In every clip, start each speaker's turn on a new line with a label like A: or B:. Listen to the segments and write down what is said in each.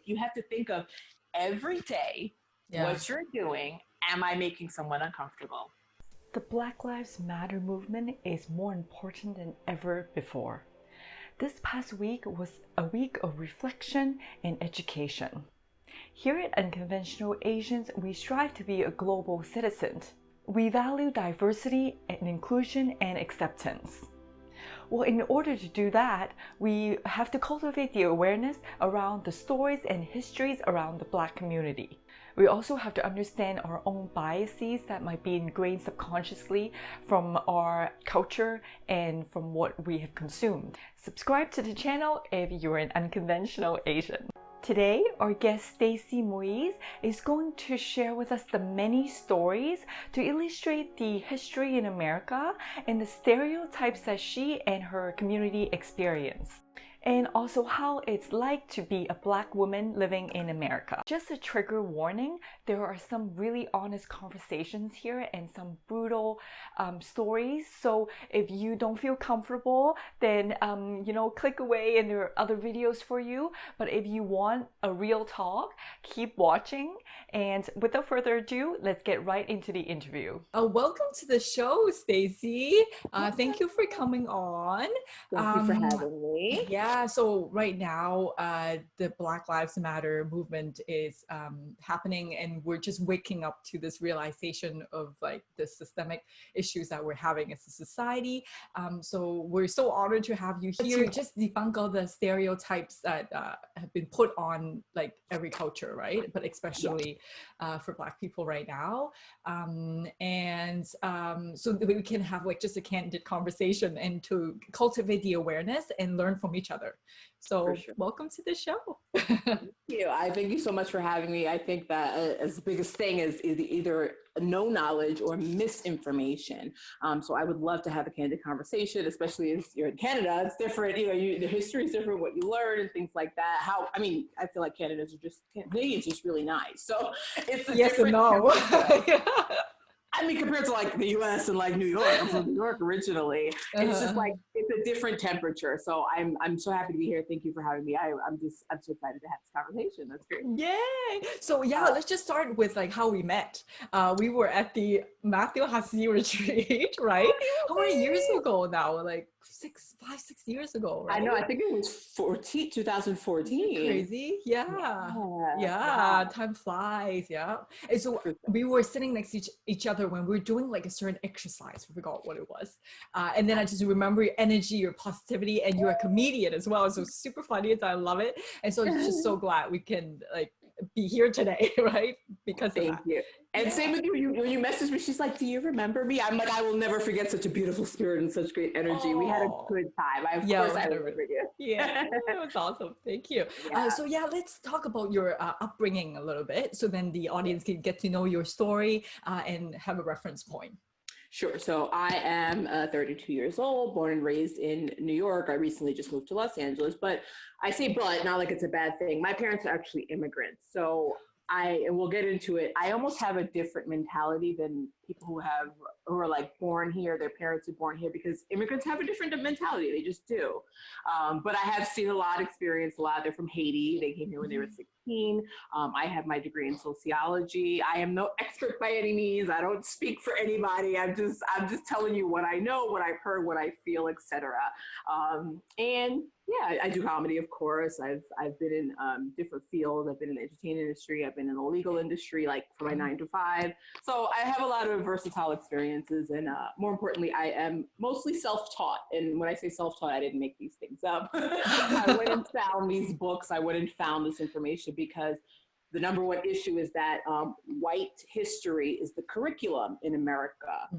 A: You have to think of every day what you're doing. Am I making someone uncomfortable?
B: The Black Lives Matter movement is more important than ever before. This past week was a week of reflection and education. Here at Unconventional Asians, we strive to be a global citizen. We value diversity and inclusion and acceptance. Well, in order to do that, we have to cultivate the awareness around the stories and histories around the Black community. We also have to understand our own biases that might be ingrained subconsciously from our culture and from what we have consumed. Subscribe to the channel if you're an unconventional Asian. Today, our guest Stacy Moise is going to share with us the many stories to illustrate the history in America and the stereotypes that she and her community experience, and also how it's like to be a Black woman living in America. Just a trigger warning, there are some really honest conversations here and some brutal stories. So if you don't feel comfortable, then click away and there are other videos for you. But if you want a real talk, keep watching. And without further ado, let's get right into the interview.
C: Welcome to the show, Stacy. Thank you for coming on.
A: Thank you for having me.
C: Yeah, so right now, the Black Lives Matter movement is happening, and we're just waking up to this realization of like the systemic issues that we're having as a society. So we're so honored to have you here to just debunk all the stereotypes that have been put on like every culture, right? But especially for Black people right now. So that we can have like just a candid conversation and to cultivate the awareness and learn from each other. So welcome to the show.
A: Thank you. I thank you so much for having me. I think that as the biggest thing is either no knowledge or misinformation. So I would love to have a candid conversation, especially as you're in Canada. It's different, the history is different, what you learn and things like that. I feel like Canadians are just really nice. So it's a
C: yes and no.
A: Compared to like the US and like New York, I'm from New York originally. It's just like, it's a different temperature. So I'm so happy to be here. Thank you for having me. I'm so excited to have this conversation. That's great.
C: Yay. So let's just start with like how we met. We were at the Matthew Hassi retreat, right? How many years ago now? Like 6 years ago, right?
A: I know, I think it was 2014.
C: Crazy. Yeah. Time flies. Yeah. And so we were sitting next to each other when we were doing like a certain exercise. I forgot what it was. And then I just remember your energy, your positivity, and you're a comedian as well. So super funny, and I love it. And so it's just so glad we can like be here today, right? Because
A: thank you. And same with you. When you messaged me, she's like, "Do you remember me?" I'm like, "I will never forget such a beautiful spirit and such great energy. We had a good time." Of course, I remember you.
C: Yeah, it was awesome. Thank you. Yeah. Let's talk about your upbringing a little bit, so then the audience can get to know your story and have a reference point.
A: Sure. So I am 32 years old, born and raised in New York. I recently just moved to Los Angeles, but I say but, not like it's a bad thing. My parents are actually immigrants. So and we'll get into it, I almost have a different mentality than people who are like born here, their parents are born here, because immigrants have a different mentality. They just do. But I have seen a lot, experienced a lot. They're from Haiti. They came here when they were 16. I have my degree in sociology. I am no expert by any means. I don't speak for anybody. I'm just telling you what I know, what I've heard, what I feel, etc. And yeah, I do comedy, of course. I've been in different fields. I've been in the entertainment industry. I've been in the legal industry, like for my 9 to 5. So I have a lot of versatile experiences, and more importantly, I am mostly self-taught. And when I say self-taught, I didn't make these things up. I went and found these books. I went and found this information because the number one issue is that white history is the curriculum in America.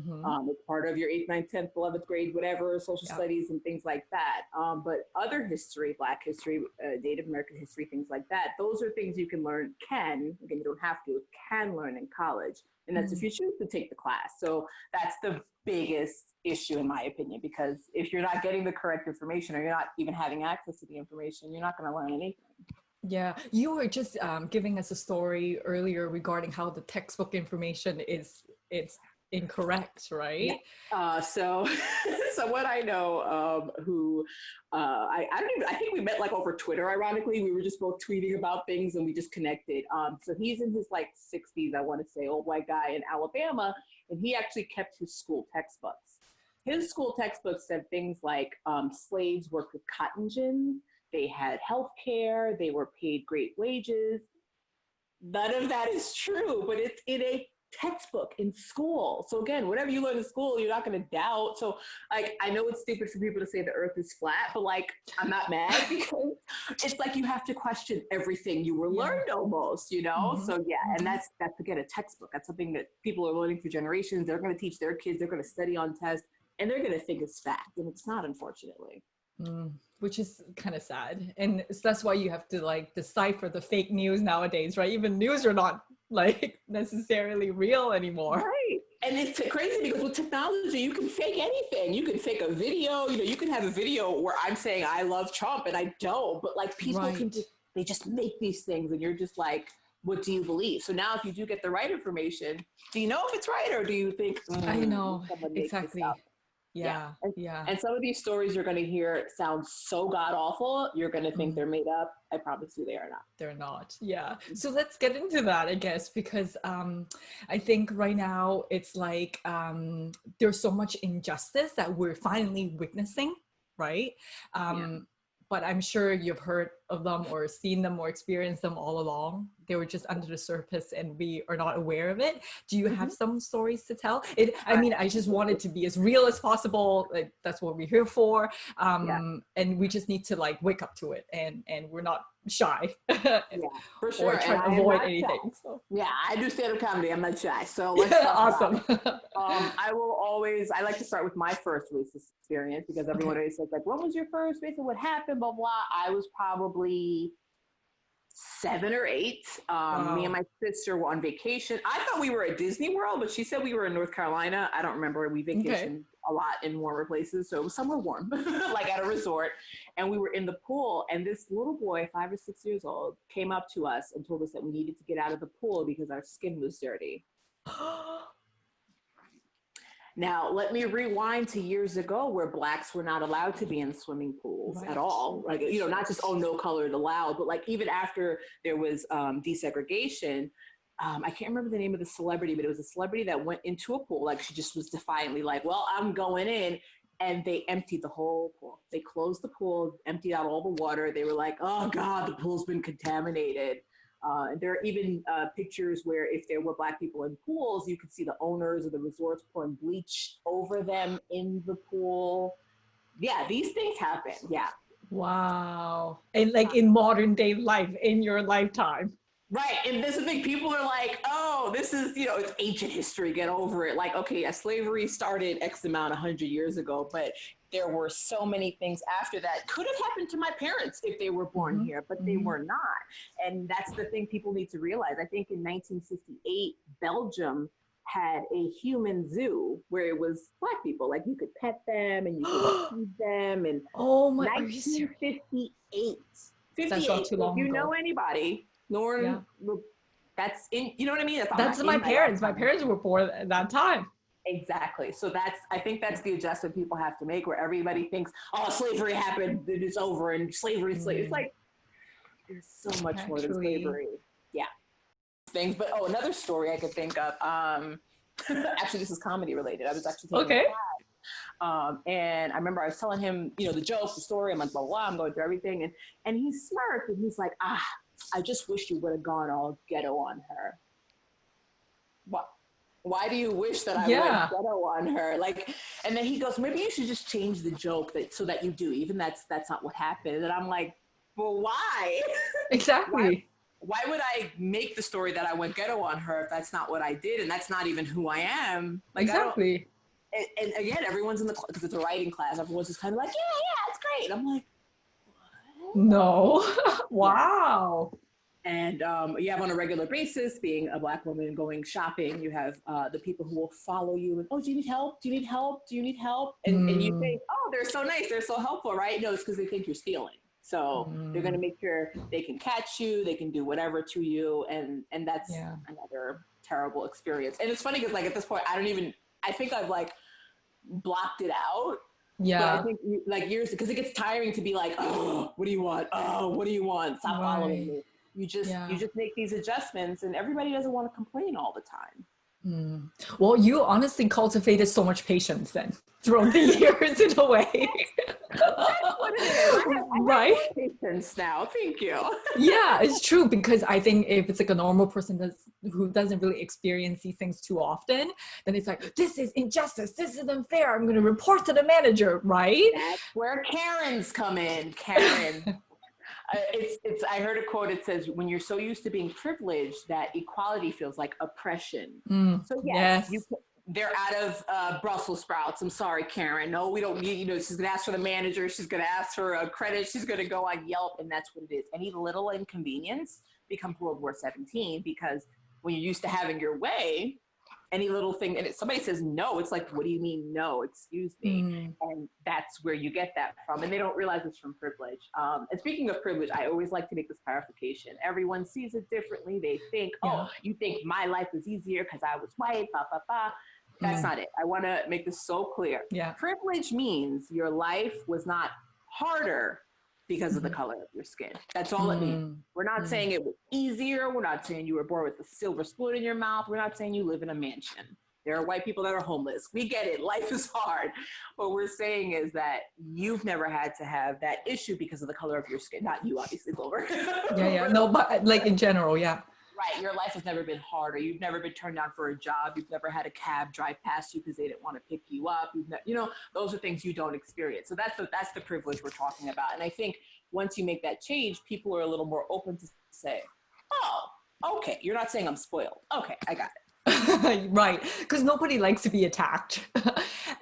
A: It's part of your 8th, 9th, 10th, 11th grade, whatever, social studies and things like that. But other history, Black history, Native American history, things like that, those are things you can learn, again, you don't have to, can learn in college. And that's if you choose to take the class. So that's the biggest issue, in my opinion, because if you're not getting the correct information or you're not even having access to the information, you're not going to learn anything.
C: Yeah, you were just giving us a story earlier regarding how the textbook information is incorrect, right?
A: So so what I know, I don't even, I think we met like over Twitter. Ironically, we were just both tweeting about things and we just connected. So he's in his like 60s, I want to say, old white guy in Alabama, and he actually kept his school textbooks. His school textbooks said things like slaves worked with cotton gin, they had health care, they were paid great wages. None of that is true, but it's in a textbook in school. So again, whatever you learn in school, you're not going to doubt. So like, I know it's stupid for people to say the earth is flat, but like, I'm not mad because it's like you have to question everything you were learned almost, you know? So yeah, and that's again, a textbook. That's something that people are learning for generations. They're going to teach their kids, they're going to study on tests, and they're going to think it's fact, and it's not, unfortunately.
C: Which is kind of sad. And that's why you have to like decipher the fake news nowadays, right? Even news are not like necessarily real anymore.
A: Right. And it's crazy because with technology, you can fake anything. You can fake a video, you know, you can have a video where I'm saying I love Trump and I don't, but like people can just, they just make these things and you're just like, what do you believe? So now if you do get the right information, do you know if it's right or do you think,
C: I know, exactly. Yeah.
A: And some of these stories you're going to hear sound so god awful, you're going to think they're made up. I promise you they are not.
C: They're not. Yeah. So let's get into that, I guess, because I think right now it's like there's so much injustice that we're finally witnessing, right? But I'm sure you've heard of them or seen them or experienced them all along. They were just under the surface and we are not aware of it. Do you have some stories to tell? I mean, I just want it to be as real as possible. Like, that's what we're here for. And we just need to like wake up to it and we're not shy
A: for sure.
C: or try to avoid anything.
A: So. Yeah, I do stand-up comedy. I'm not shy. So let's
C: awesome.
A: I like to start with my first racist experience because everyone always says like, when was your first racist? What happened? Blah, blah. I was probably 7 or 8. Me and my sister were on vacation. I thought we were at Disney World, but she said we were in North Carolina. I don't remember. We vacationed a lot in warmer places, so it was somewhere warm, like at a resort. And we were in the pool, and this little boy, 5 or 6 years old, came up to us and told us that we needed to get out of the pool because our skin was dirty. Now, let me rewind to years ago where Blacks were not allowed to be in swimming pools at all. Like, you know, not just, no colored allowed, but like even after there was desegregation, I can't remember the name of the celebrity, but it was a celebrity that went into a pool. Like she just was defiantly like, well, I'm going in. And they emptied the whole pool. They closed the pool, emptied out all the water. They were like, oh God, the pool's been contaminated. And there are even pictures where if there were Black people in pools, you could see the owners of the resorts pouring bleach over them in the pool. Yeah, these things happen. Yeah.
C: Wow. And like in modern day life, in your lifetime.
A: Right. And this is the thing. People are like, oh, this is, it's ancient history. Get over it. Like, okay, slavery started X amount 100 years ago, but there were so many things after that could have happened to my parents if they were born here, but they were not. And that's the thing people need to realize. I think in 1958, Belgium had a human zoo where it was Black people. Like you could pet them and you could feed them. And
C: oh my,
A: 1958.
C: That's not too long
A: if you
C: ago.
A: know anybody, Lauren, that's in, you know what I mean?
C: That's my parents. My parents were born at that time.
A: Exactly. So I think that's the adjustment people have to make where everybody thinks, oh, slavery happened, it's over, and slavery. It's like, there's so much more than slavery. Yeah. Things, but another story I could think of, actually this is comedy related. I was actually taking a class, and I remember I was telling him, the joke, the story, I'm like, blah, blah, I'm going through everything. And he smirked and he's like, I just wish you would have gone all ghetto on her. What? Why do you wish that I went ghetto on her? Like, and then he goes, maybe you should just change the joke so that you do, even that's not what happened. And I'm like, well, why?
C: Exactly.
A: Why would I make the story that I went ghetto on her if that's not what I did and that's not even who I am? Like,
C: exactly.
A: And again, everyone's in the because it's a writing class. Everyone's just kind of like, yeah, it's great. I'm like, what?
C: No. Wow.
A: And you have on a regular basis, being a Black woman going shopping, you have the people who will follow you and, oh, do you need help? Do you need help? Do you need help? And you think, oh, they're so nice. They're so helpful, right? No, it's because they think you're stealing. So they're going to make sure they can catch you, they can do whatever to you, and that's another terrible experience. And it's funny because like at this point, I think I've like blocked it out.
C: Yeah.
A: But I think like years, because it gets tiring to be like, oh, what do you want? Oh, what do you want? Stop following me. You just make these adjustments, and everybody doesn't want to complain all the time.
C: Well, you honestly cultivated so much patience then throughout the years in a way.
A: That's what it is. I have
C: right?
A: Patience now. Thank you.
C: Yeah, it's true, because I think if it's like a normal person who doesn't really experience these things too often, then it's like, this is injustice, this is unfair, I'm going to report to the manager, right?
A: That's where Karens come in. Karen. I heard a quote. It says, when you're so used to being privileged that equality feels like oppression. So yes. They're out of Brussels sprouts. I'm sorry, Karen. No, we don't need, she's going to ask for the manager. She's going to ask for a credit. She's going to go on Yelp. And that's what it is. Any little inconvenience becomes World War 17, because when you're used to having your way, any little thing, and if somebody says no, it's like, what do you mean no? Excuse me. And that's where you get that from. And they don't realize it's from privilege. And speaking of privilege, I always like to make this clarification. Everyone sees it differently. They think, oh, you think my life was easier because I was white, blah, blah, blah. That's not it. I want to make this so clear. Yeah. Privilege means your life was not harder because of the color of your skin. That's all it means. We're not saying it was easier. We're not saying you were born with a silver spoon in your mouth. We're not saying you live in a mansion. There are white people that are homeless. We get it. Life is hard. What we're saying is that you've never had to have that issue because of the color of your skin. Not you, obviously, Glover.
C: No, but like in general,
A: Right, your life has never been harder. You've never been turned down for a job. You've never had a cab drive past you because they didn't want to pick you up. Those are things you don't experience. So that's the privilege we're talking about. And I think once you make that change, people are a little more open to say, oh, okay, you're not saying I'm spoiled. Okay, I got it.
C: Right, because nobody likes to be attacked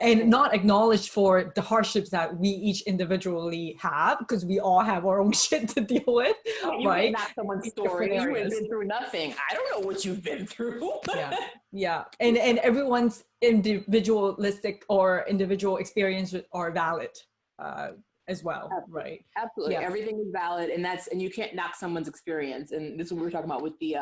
C: and not acknowledged for the hardships that we each individually have, because we all have our own shit to deal with, right?
A: Not someone's story. You have been through nothing. I don't know what you've been through.
C: And everyone's individualistic or individual experiences are valid as well.
A: Absolutely.
C: Right?
A: Absolutely. Everything is valid, and you can't knock someone's experience. And this is what we were talking about with the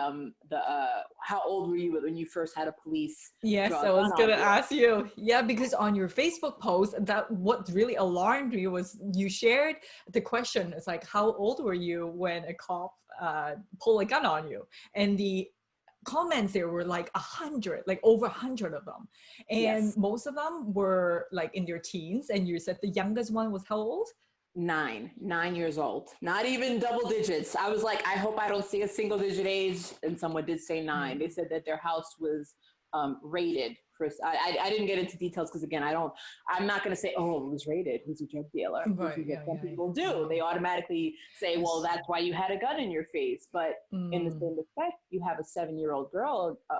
A: how old were you when you first had a police?
C: Yes, I was gonna ask you. Yeah, because on your Facebook post, that what really alarmed me was you shared the question. It's like, how old were you when a cop pulled a gun on you? And the comments there were like 100, like over 100 of them, and most of them were like in their teens. And you said the youngest one was how old?
A: 9 years old. Not even double digits. I was like, I hope I don't see a single digit age. And someone did say 9. They said that their house was raided. I didn't get into details because again, I'm not going to say, oh, it was raided. Who's a drug dealer? Right, some people do. They automatically say, well, that's why you had a gun in your face. But in the same respect, you have a 7-year-old girl, I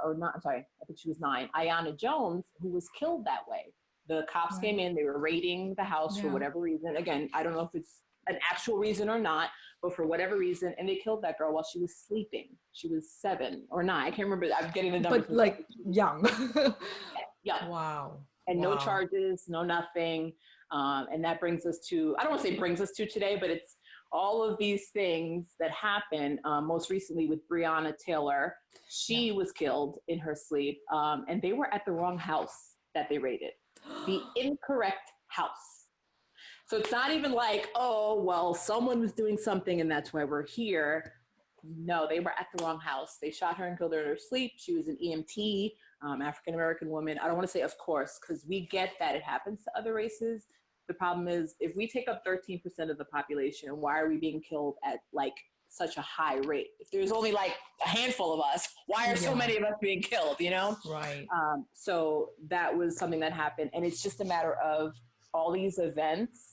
A: think she was 9, Aiyana Jones, who was killed that way. The cops came in, they were raiding the house for whatever reason. Again, I don't know if it's an actual reason or not, but for whatever reason, and they killed that girl while she was sleeping. She was 7 or 9. I can't remember. I'm getting the numbers.
C: But like young.
A: Yeah.
C: Wow.
A: And no charges, no nothing. And that brings us to, I don't want to say brings us to today, but it's all of these things that happen. Most recently with Breonna Taylor, she was killed in her sleep. And they were at the wrong house that they raided. The incorrect house. So it's not even like, oh, well, someone was doing something and that's why we're here. No, they were at the wrong house. They shot her and killed her in her sleep. She was an EMT, African-American woman. I don't want to say of course, because we get that it happens to other races. The problem is if we take up 13% of the population, why are we being killed at like such a high rate? If there's only like a handful of us, why are so many of us being killed, Right. So that was something that happened. And it's just a matter of all these events,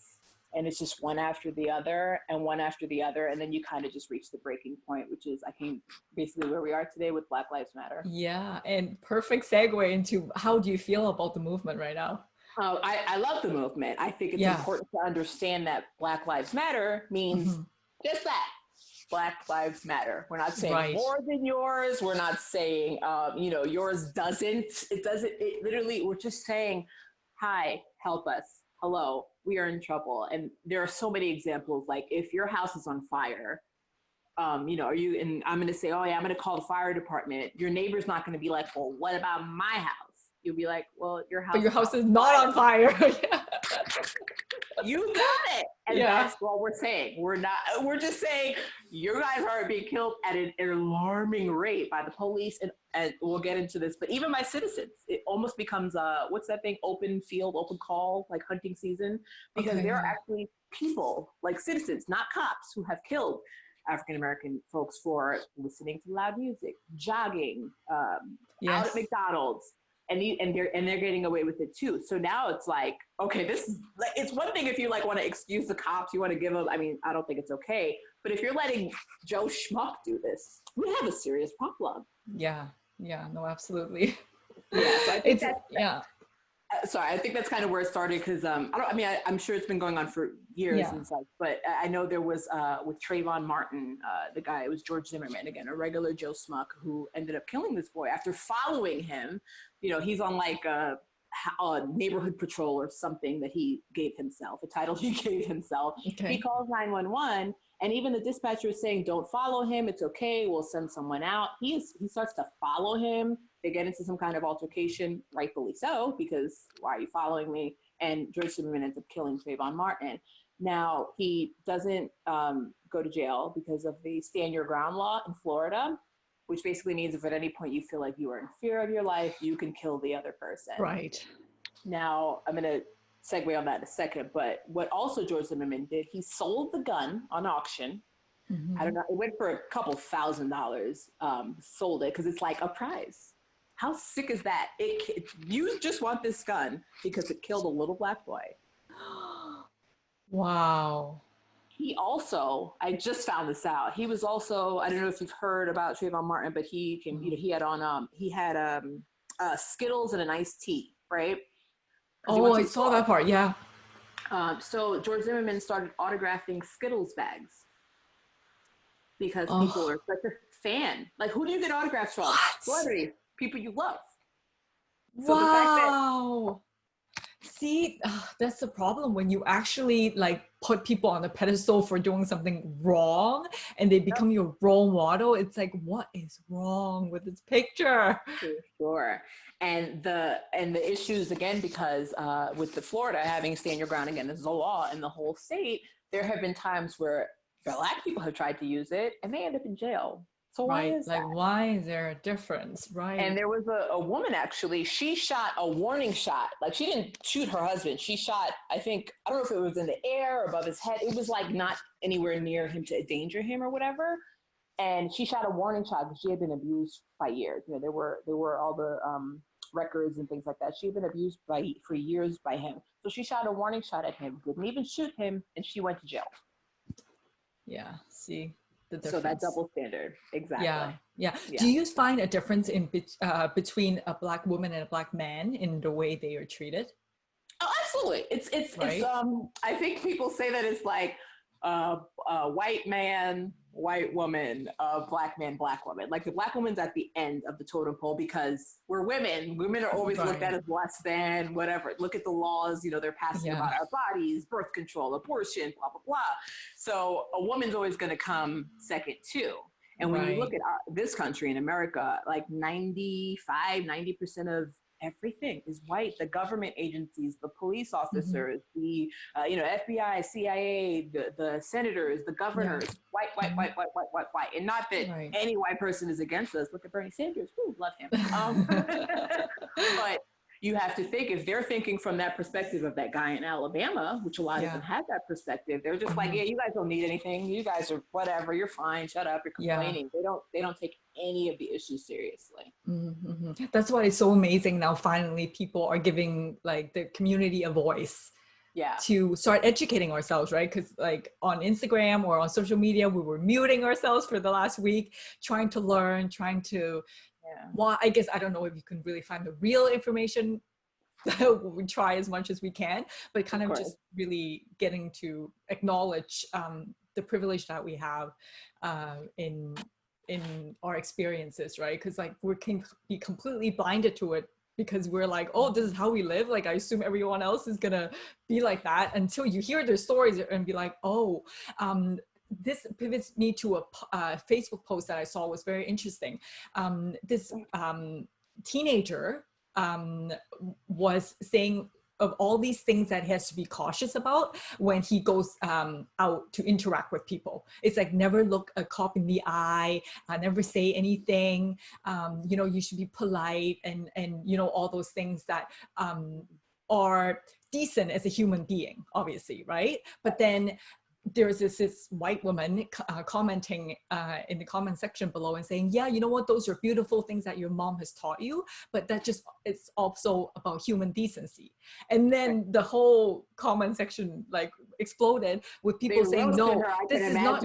A: and it's just one after the other and one after the other. And then you kind of just reach the breaking point, which is, I think, basically where we are today with Black Lives Matter. Yeah. And perfect segue into how do you feel about the movement right now? I love the movement. I think it's important to understand that Black Lives Matter means just that. Black Lives Matter. We're not saying more than yours. We're not saying, yours doesn't. It doesn't. It literally, we're just saying, hi, help us. Hello, we are in trouble. And there are so many examples. Like if your house is on fire, you know, and I'm going to say, oh yeah, I'm going to call the fire department. Your neighbor's not going to be like, well, what about my house? You'll be like, well, your house.
C: But your house is not on fire.
A: You got it. And
C: Yeah.
A: that's what we're saying. We're just saying you guys are being killed at an alarming rate by the police. And we'll get into this, but even by citizens, it almost becomes what's that thing? Open field, open call, like hunting season, because there are actually people like citizens, not cops, who have killed African-American folks for listening to loud music, jogging, out at McDonald's. And they're getting away with it too. So now it's like, okay, this is like, it's one thing if you like want to excuse the cops, you want to give them, I mean, I don't think it's okay. But if you're letting Joe Schmuck do this, we have a serious problem.
C: Yeah. Yeah. No, absolutely.
A: Yeah. So I think
C: yeah.
A: Sorry, I think that's kind of where it started because I'm sure it's been going on for years and such, but I know there was with Trayvon Martin, the guy, it was George Zimmerman, again, a regular Joe Schmuck who ended up killing this boy after following him. You know, he's on like a neighborhood patrol or something that he gave himself, a title he gave himself.
C: Okay.
A: He calls 911 and even the dispatcher is saying, don't follow him. It's okay. We'll send someone out. He starts to follow him. They get into some kind of altercation, rightfully so, because why are you following me? And George Zimmerman ends up killing Trayvon Martin. Now, he doesn't go to jail because of the stand your ground law in Florida, which basically means if at any point you feel like you are in fear of your life, you can kill the other person.
C: Right.
A: Now, I'm going to segue on that in a second, but what also George Zimmerman did, he sold the gun on auction. Mm-hmm. I don't know, it went for a couple $1,000s, sold it because it's like a prize. How sick is that? You just want this gun because it killed a little black boy.
C: Wow.
A: He also, I just found this out. He was also, I don't know if you've heard about Trayvon Martin, but he came, you know, he had Skittles and an iced tea, right?
C: Oh, I saw that part. Yeah.
A: So George Zimmerman started autographing Skittles bags because people are such a fan. Like, who do you get autographs from? Celebrities, people you love. So the fact that,
C: see, that's the problem when you actually like put people on a pedestal for doing something wrong and they become your role model. It's like, what is wrong with this picture?
A: For sure. And the issues again, because with the Florida having stand your ground again, this is a law in the whole state, there have been times where Black people have tried to use it and they end up in jail. So why is that?
C: Why is there a difference? Right.
A: And there was a woman, actually, she shot a warning shot. Like, she didn't shoot her husband. She shot, I don't know if it was in the air or above his head. It was like not anywhere near him to endanger him or whatever. And she shot a warning shot because she had been abused by years. You know, there were all the records and things like that. She had been abused for years by him. So she shot a warning shot at him, didn't even shoot him, and she went to jail.
C: Yeah, see.
A: So that double standard, exactly.
C: Yeah. Do you find a difference in between a Black woman and a Black man in the way they are treated?
A: Oh, absolutely. It's I think people say that it's like white man, white woman, Black man, Black woman. Like the Black woman's at the end of the totem pole because we're women. Women are always looked at as less than whatever. Look at the laws, you know, they're passing about our bodies, birth control, abortion, blah, blah, blah. So a woman's always going to come second too. And when you look at this country in America, like 90% of everything is white. The government agencies, the police officers, the FBI, CIA, the senators, the governors, white. And not that any white person is against us. Look at Bernie Sanders. Ooh, love him. But you have to think, if they're thinking from that perspective of that guy in Alabama, which a lot of them have that perspective, they're just like, yeah, you guys don't need anything. You guys are whatever. You're fine. Shut up. You're complaining. They don't take any of the issues seriously.
C: Mm-hmm. That's why it's so amazing now. Finally, people are giving like the community a voice. Yeah. To start educating ourselves, right? Because like on Instagram or on social media, we were muting ourselves for the last week, trying to learn, well, I guess I don't know if you can really find the real information. We try as much as we can, but kind of just really getting to acknowledge the privilege that we have in our experiences, right? Because like we can be completely blinded to it because we're like, oh, this is how we live. Like, I assume everyone else is gonna be like that, until you hear their stories and be like, oh, this pivots me to a Facebook post that I saw, was very interesting. This teenager was saying of all these things that he has to be cautious about when he goes out to interact with people. It's like, never look a cop in the eye, never say anything, you know, you should be polite, and you know, all those things that are decent as a human being, obviously, right? But then there's this white woman commenting in the comment section below and saying, yeah, you know what, those are beautiful things that your mom has taught you, but that just, it's also about human decency. And then the whole comment section like exploded with people saying, no, this is not,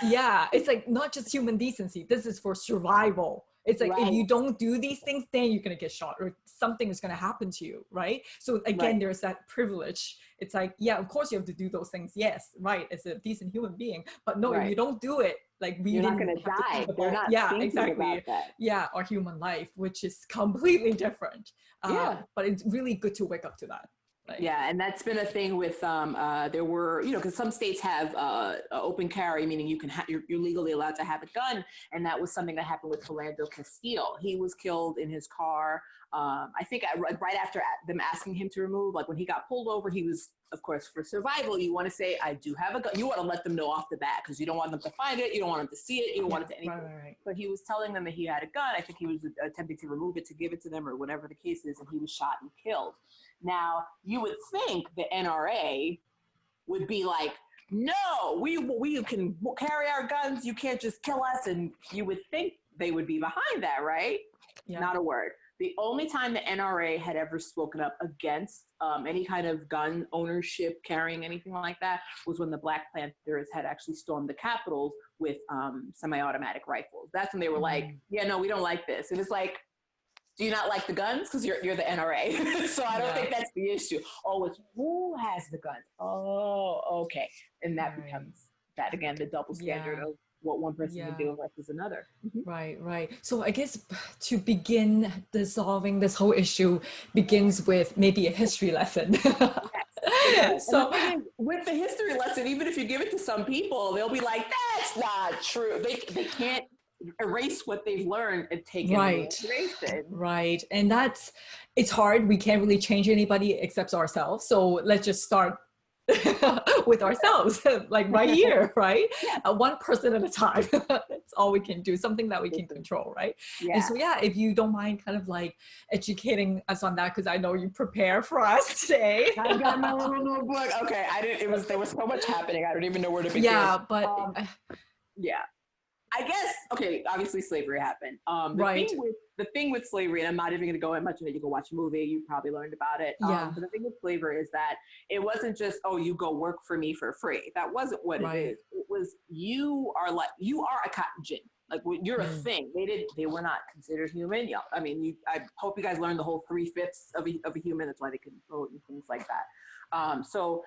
C: yeah, it's like, not just human decency, this is for survival. It's like, if you don't do these things, then you're going to get shot, or something is going to happen to you, right? So again, there's that privilege. It's like, yeah, of course you have to do those things. Yes, right, as a decent human being. But no, if you don't do it, like, you're not going to die.
A: They're not
C: exactly. Yeah, our human life, which is completely different. But it's really good to wake up to that. Like,
A: yeah, and that's been a thing with there were, you know, because some states have open carry, meaning you can you're legally allowed to have a gun, and that was something that happened with Philando Castile. He was killed in his car. I think right after them asking him to remove, like when he got pulled over, he was, of course, for survival, you want to say, I do have a gun. You want to let them know off the bat, because you don't want them to find it, you don't want them to see it, you don't want it to anything.
C: Right.
A: But he was telling them that he had a gun. I think he was attempting to remove it to give it to them, or whatever the case is, and he was shot and killed. Now, you would think the NRA would be like, no, we can carry our guns, you can't just kill us, and you would think they would be behind that, right? Yeah. Not a word. The only time the NRA had ever spoken up against any kind of gun ownership, carrying anything like that, was when the Black Panthers had actually stormed the Capitol with semi-automatic rifles. That's when they were like, yeah, no, we don't like this. And it's like, do you not like the guns? Because you're the NRA. So I don't think that's the issue. Oh, it's who has the guns? Oh, okay. And that becomes that, again, the double standard of what one person can do versus another.
C: Right. So I guess to begin dissolving this whole issue begins with maybe a history lesson.
A: Yes. So with the history lesson, even if you give it to some people, they'll be like, that's not true. They can't erase what they've learned and take it and erase it.
C: Right. And it's hard. We can't really change anybody except ourselves. So let's just start with ourselves, like right here, right? One person at a time. That's all we can do, something that we can control, right? And so if you don't mind kind of like educating us on that, because I know you prepare for us today.
A: I got my little notebook. Okay, there was so much happening, I don't even know where to begin. I guess, okay, obviously slavery happened. The thing with slavery, and I'm not even going to go in much into it, you can watch a movie, you probably learned about it. But the thing with slavery is that it wasn't just, oh, you go work for me for free. That wasn't what it is. It was, you are a cotton gin. Like, you're a thing. They were not considered human. Yeah, I mean, I hope you guys learned the whole 3/5 of a human. That's why they can vote and things like that. So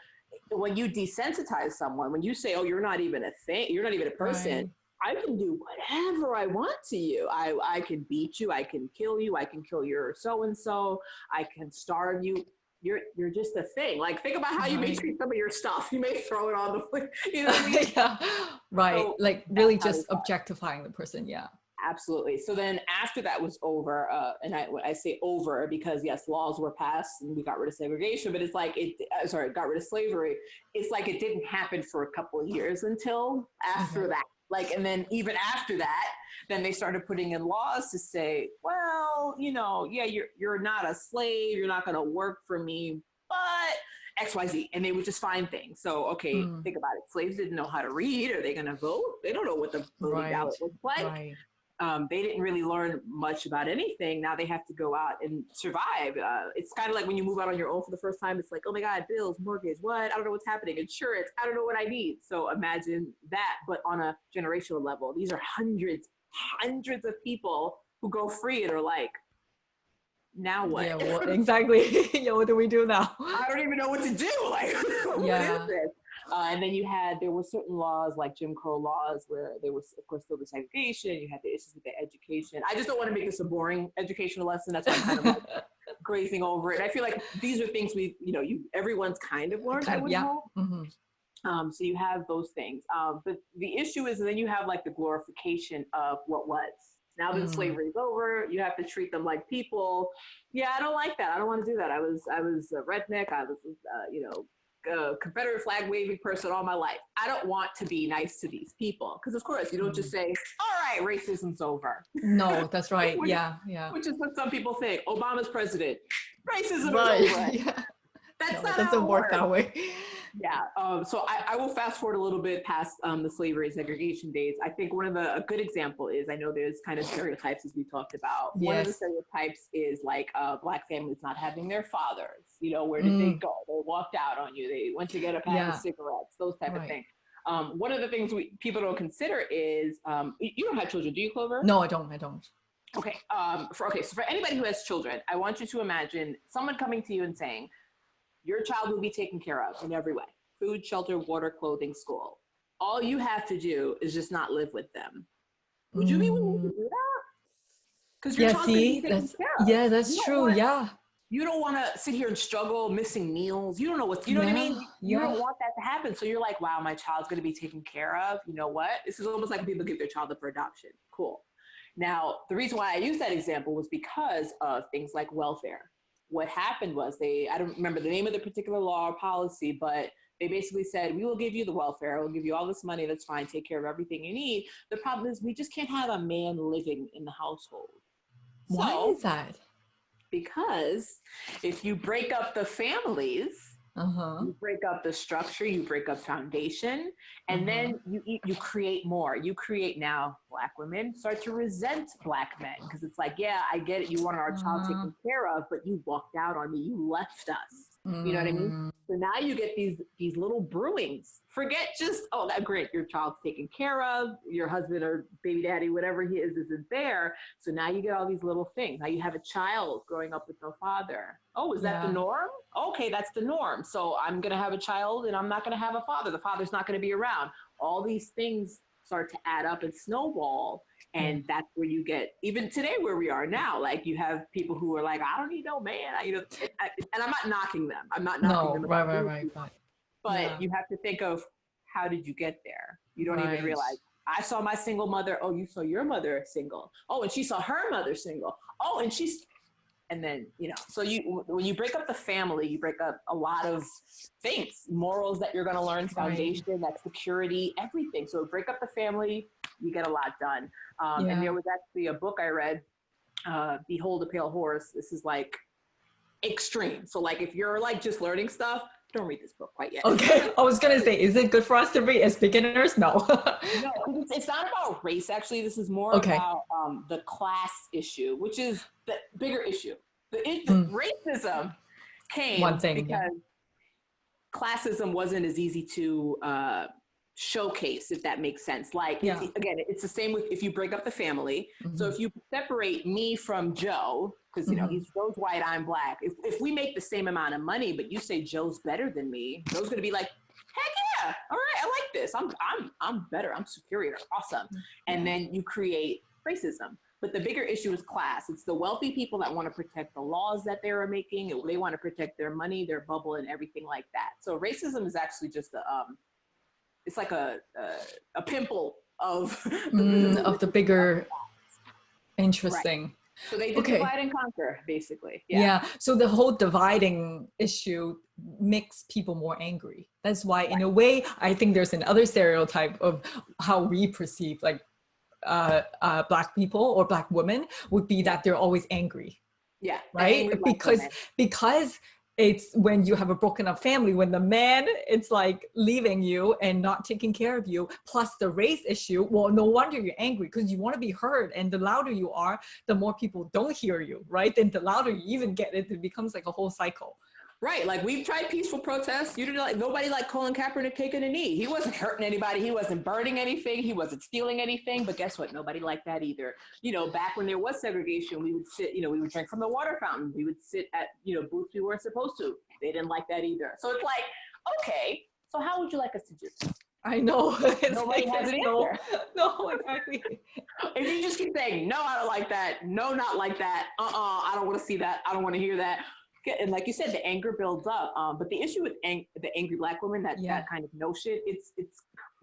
A: when you desensitize someone, when you say, oh, you're not even a thing, you're not even a person, I can do whatever I want to you. I can beat you. I can kill you. I can kill your so-and-so. I can starve you. You're just a thing. Like, think about how you may treat some of your stuff. You may throw it on the floor. You know what I mean?
C: Right. So like really just objectifying the person. Yeah.
A: Absolutely. So then after that was over, and I say over because yes, laws were passed and we got rid of segregation, but it's like got rid of slavery. It's like it didn't happen for a couple of years until after that. Like, and then even after that, then they started putting in laws to say, well, you know, you're not a slave, you're not going to work for me, but XYZ. And they would just find things. So, okay, think about it. Slaves didn't know how to read. Are they going to vote? They don't know what the voting ballot looks like. They didn't really learn much about anything. Now they have to go out and survive. It's kind of like when you move out on your own for the first time, it's like, oh my God, bills, mortgage, what? I don't know what's happening. Insurance, I don't know what I need. So imagine that, but on a generational level. These are hundreds of people who go free and are like, now what?
C: Yeah, well, exactly. What do we do now?
A: I don't even know what to do. Like, what is this? And then there were certain laws like Jim Crow laws where there was, of course, still the segregation. You had the issues with the education. I just don't want to make this a boring educational lesson. That's why I'm kind of like grazing over it. I feel like these are things everyone's kind of learned, I would hope. So you have those things. But the issue is then you have like the glorification of what was. Now that slavery is over, you have to treat them like people. Yeah, I don't like that. I don't want to do that. I was a redneck. I was, a Confederate flag waving person all my life. I don't want to be nice to these people. Because of course, you don't just say, all right, racism's over.
C: No, that's right.
A: which,
C: yeah.
A: Which is what some people think. Obama's president. Racism is over.
C: Yeah.
A: That's
C: no,
A: not
C: it doesn't work that way.
A: Yeah. So I will fast forward a little bit past the slavery and segregation days. I think a good example is, I know there's kind of stereotypes as we talked about.
C: Yes.
A: One of the stereotypes is like Black families not having their fathers. Where did they go? They walked out on you. They went to get a pack of cigarettes, those type of things. One of the things people don't consider is, you don't have children, do you, Clover?
C: No, I don't.
A: Okay. So for anybody who has children, I want you to imagine someone coming to you and saying, your child will be taken care of in every way. Food, shelter, water, clothing, school. All you have to do is just not live with them. Would you be willing to do that? Because your child's going to be taken care of.
C: Yeah, that's true.
A: You don't want to sit here and struggle, missing meals. You don't know what I mean? You don't want that to happen. So you're like, wow, my child's going to be taken care of. You know what? This is almost like people give their child up for adoption. Cool. Now, the reason why I use that example was because of things like welfare. What happened was I don't remember the name of the particular law or policy, but they basically said, we will give you the welfare. We'll give you all this money. That's fine. Take care of everything you need. The problem is we just can't have a man living in the household.
C: Why is that?
A: Because if you break up the families, you break up the structure, you break up foundation, and then you create more. You create now Black women start to resent Black men because it's like, yeah, I get it. You wanted our child taken care of, but you walked out on me. You left us. You know what I mean? So now you get these little brewings. Forget just, oh, that great, your child's taken care of, your husband or baby daddy, whatever he is, isn't there. So now you get all these little things. Now you have a child growing up with no father. Oh, is that the norm? Okay, that's the norm. So I'm going to have a child and I'm not going to have a father. The father's not going to be around. All these things start to add up and snowball. And that's where you get, even today where we are now, like you have people who are like, I don't need no man. And I'm not knocking them. I'm not knocking them.
C: Right.
A: But you have to think of, how did you get there? You don't even realize. I saw my single mother. Oh, you saw your mother single. Oh, and she saw her mother single. Oh, and then, so when you break up the family, you break up a lot of things, morals that you're going to learn, foundation, that security, everything. So break up the family, you get a lot done. And there was actually a book I read, Behold a Pale Horse. This is like extreme. So like, if you're like just learning stuff, don't read this book quite yet.
C: Okay. I was going to say, is it good for us to read as beginners? No.
A: No, it's not about race. Actually, this is more about the class issue, which is the bigger issue. The racism came because classism wasn't as easy to showcase, if that makes sense. Like, again, it's the same with if you break up the family. So if you separate me from Joe, because Joe's white, I'm Black. If we make the same amount of money, but you say Joe's better than me, Joe's gonna be like, heck yeah, all right, I like this. I'm better, I'm superior, awesome. And then you create racism. But the bigger issue is class. It's the wealthy people that want to protect the laws that they are making. They want to protect their money, their bubble, and everything like that. So racism is actually just it's like a pimple of
C: the bigger. Interesting.
A: Right. So they divide and conquer, basically.
C: So the whole dividing issue makes people more angry. That's why, in a way, I think there's another stereotype of how we perceive like Black people or Black women would be that they're always angry. Yeah. Right? Because it's when you have a broken up family, when the man, it's like leaving you and not taking care of you, plus the race issue. Well, no wonder you're angry because you want to be heard. And the louder you are, the more people don't hear you, right? And the louder you even get it, it becomes like a whole cycle.
A: Right. Like we've tried peaceful protests. You didn't like nobody like Colin Kaepernick taking a knee. He wasn't hurting anybody. He wasn't burning anything. He wasn't stealing anything. But guess what? Nobody liked that either. Back when there was segregation, we would sit, we would drink from the water fountain. We would sit at, booths we weren't supposed to. They didn't like that either. So it's like, okay, so how would you like us to do this?
C: I know. It's
A: Nobody
C: like,
A: has an
C: no,
A: answer.
C: no, exactly.
A: If you just keep saying, no, I don't like that. No, not like that. I don't want to see that. I don't want to hear that. And like you said, the anger builds up. But the issue with the angry Black woman, that kind of notion, it's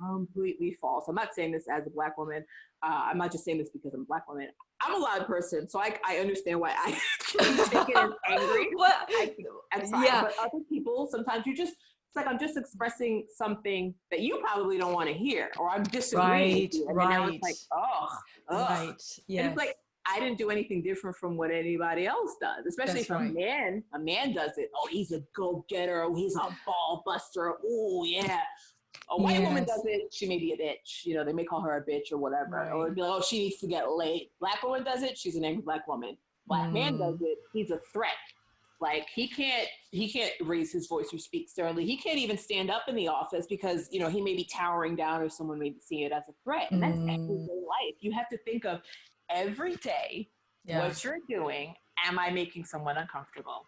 A: completely false. I'm not saying this as a Black woman. I'm not just saying this because I'm a Black woman. I'm a loud person, so I understand why I can take it as angry.
C: What?
A: I'm sorry. Yeah. But other people, sometimes it's like I'm just expressing something that you probably don't want to hear, or I'm disagreeing with you. And now it's like,
C: right. Yes.
A: And it's like, I didn't do anything different from what anybody else does, especially if a man does it. Oh, he's a go-getter. Oh, he's a ball buster. Oh, yeah. A white woman does it, she may be a bitch. You know, they may call her a bitch or whatever. Right. Or be like, oh, she needs to get laid. Black woman does it, she's an angry Black woman. Black man does it, he's a threat. Like he can't raise his voice or speak sternly. He can't even stand up in the office because, you know, he may be towering down or someone may be seeing it as a threat. And that's everyday life. You have to think of every day what you're doing. Am I making someone uncomfortable?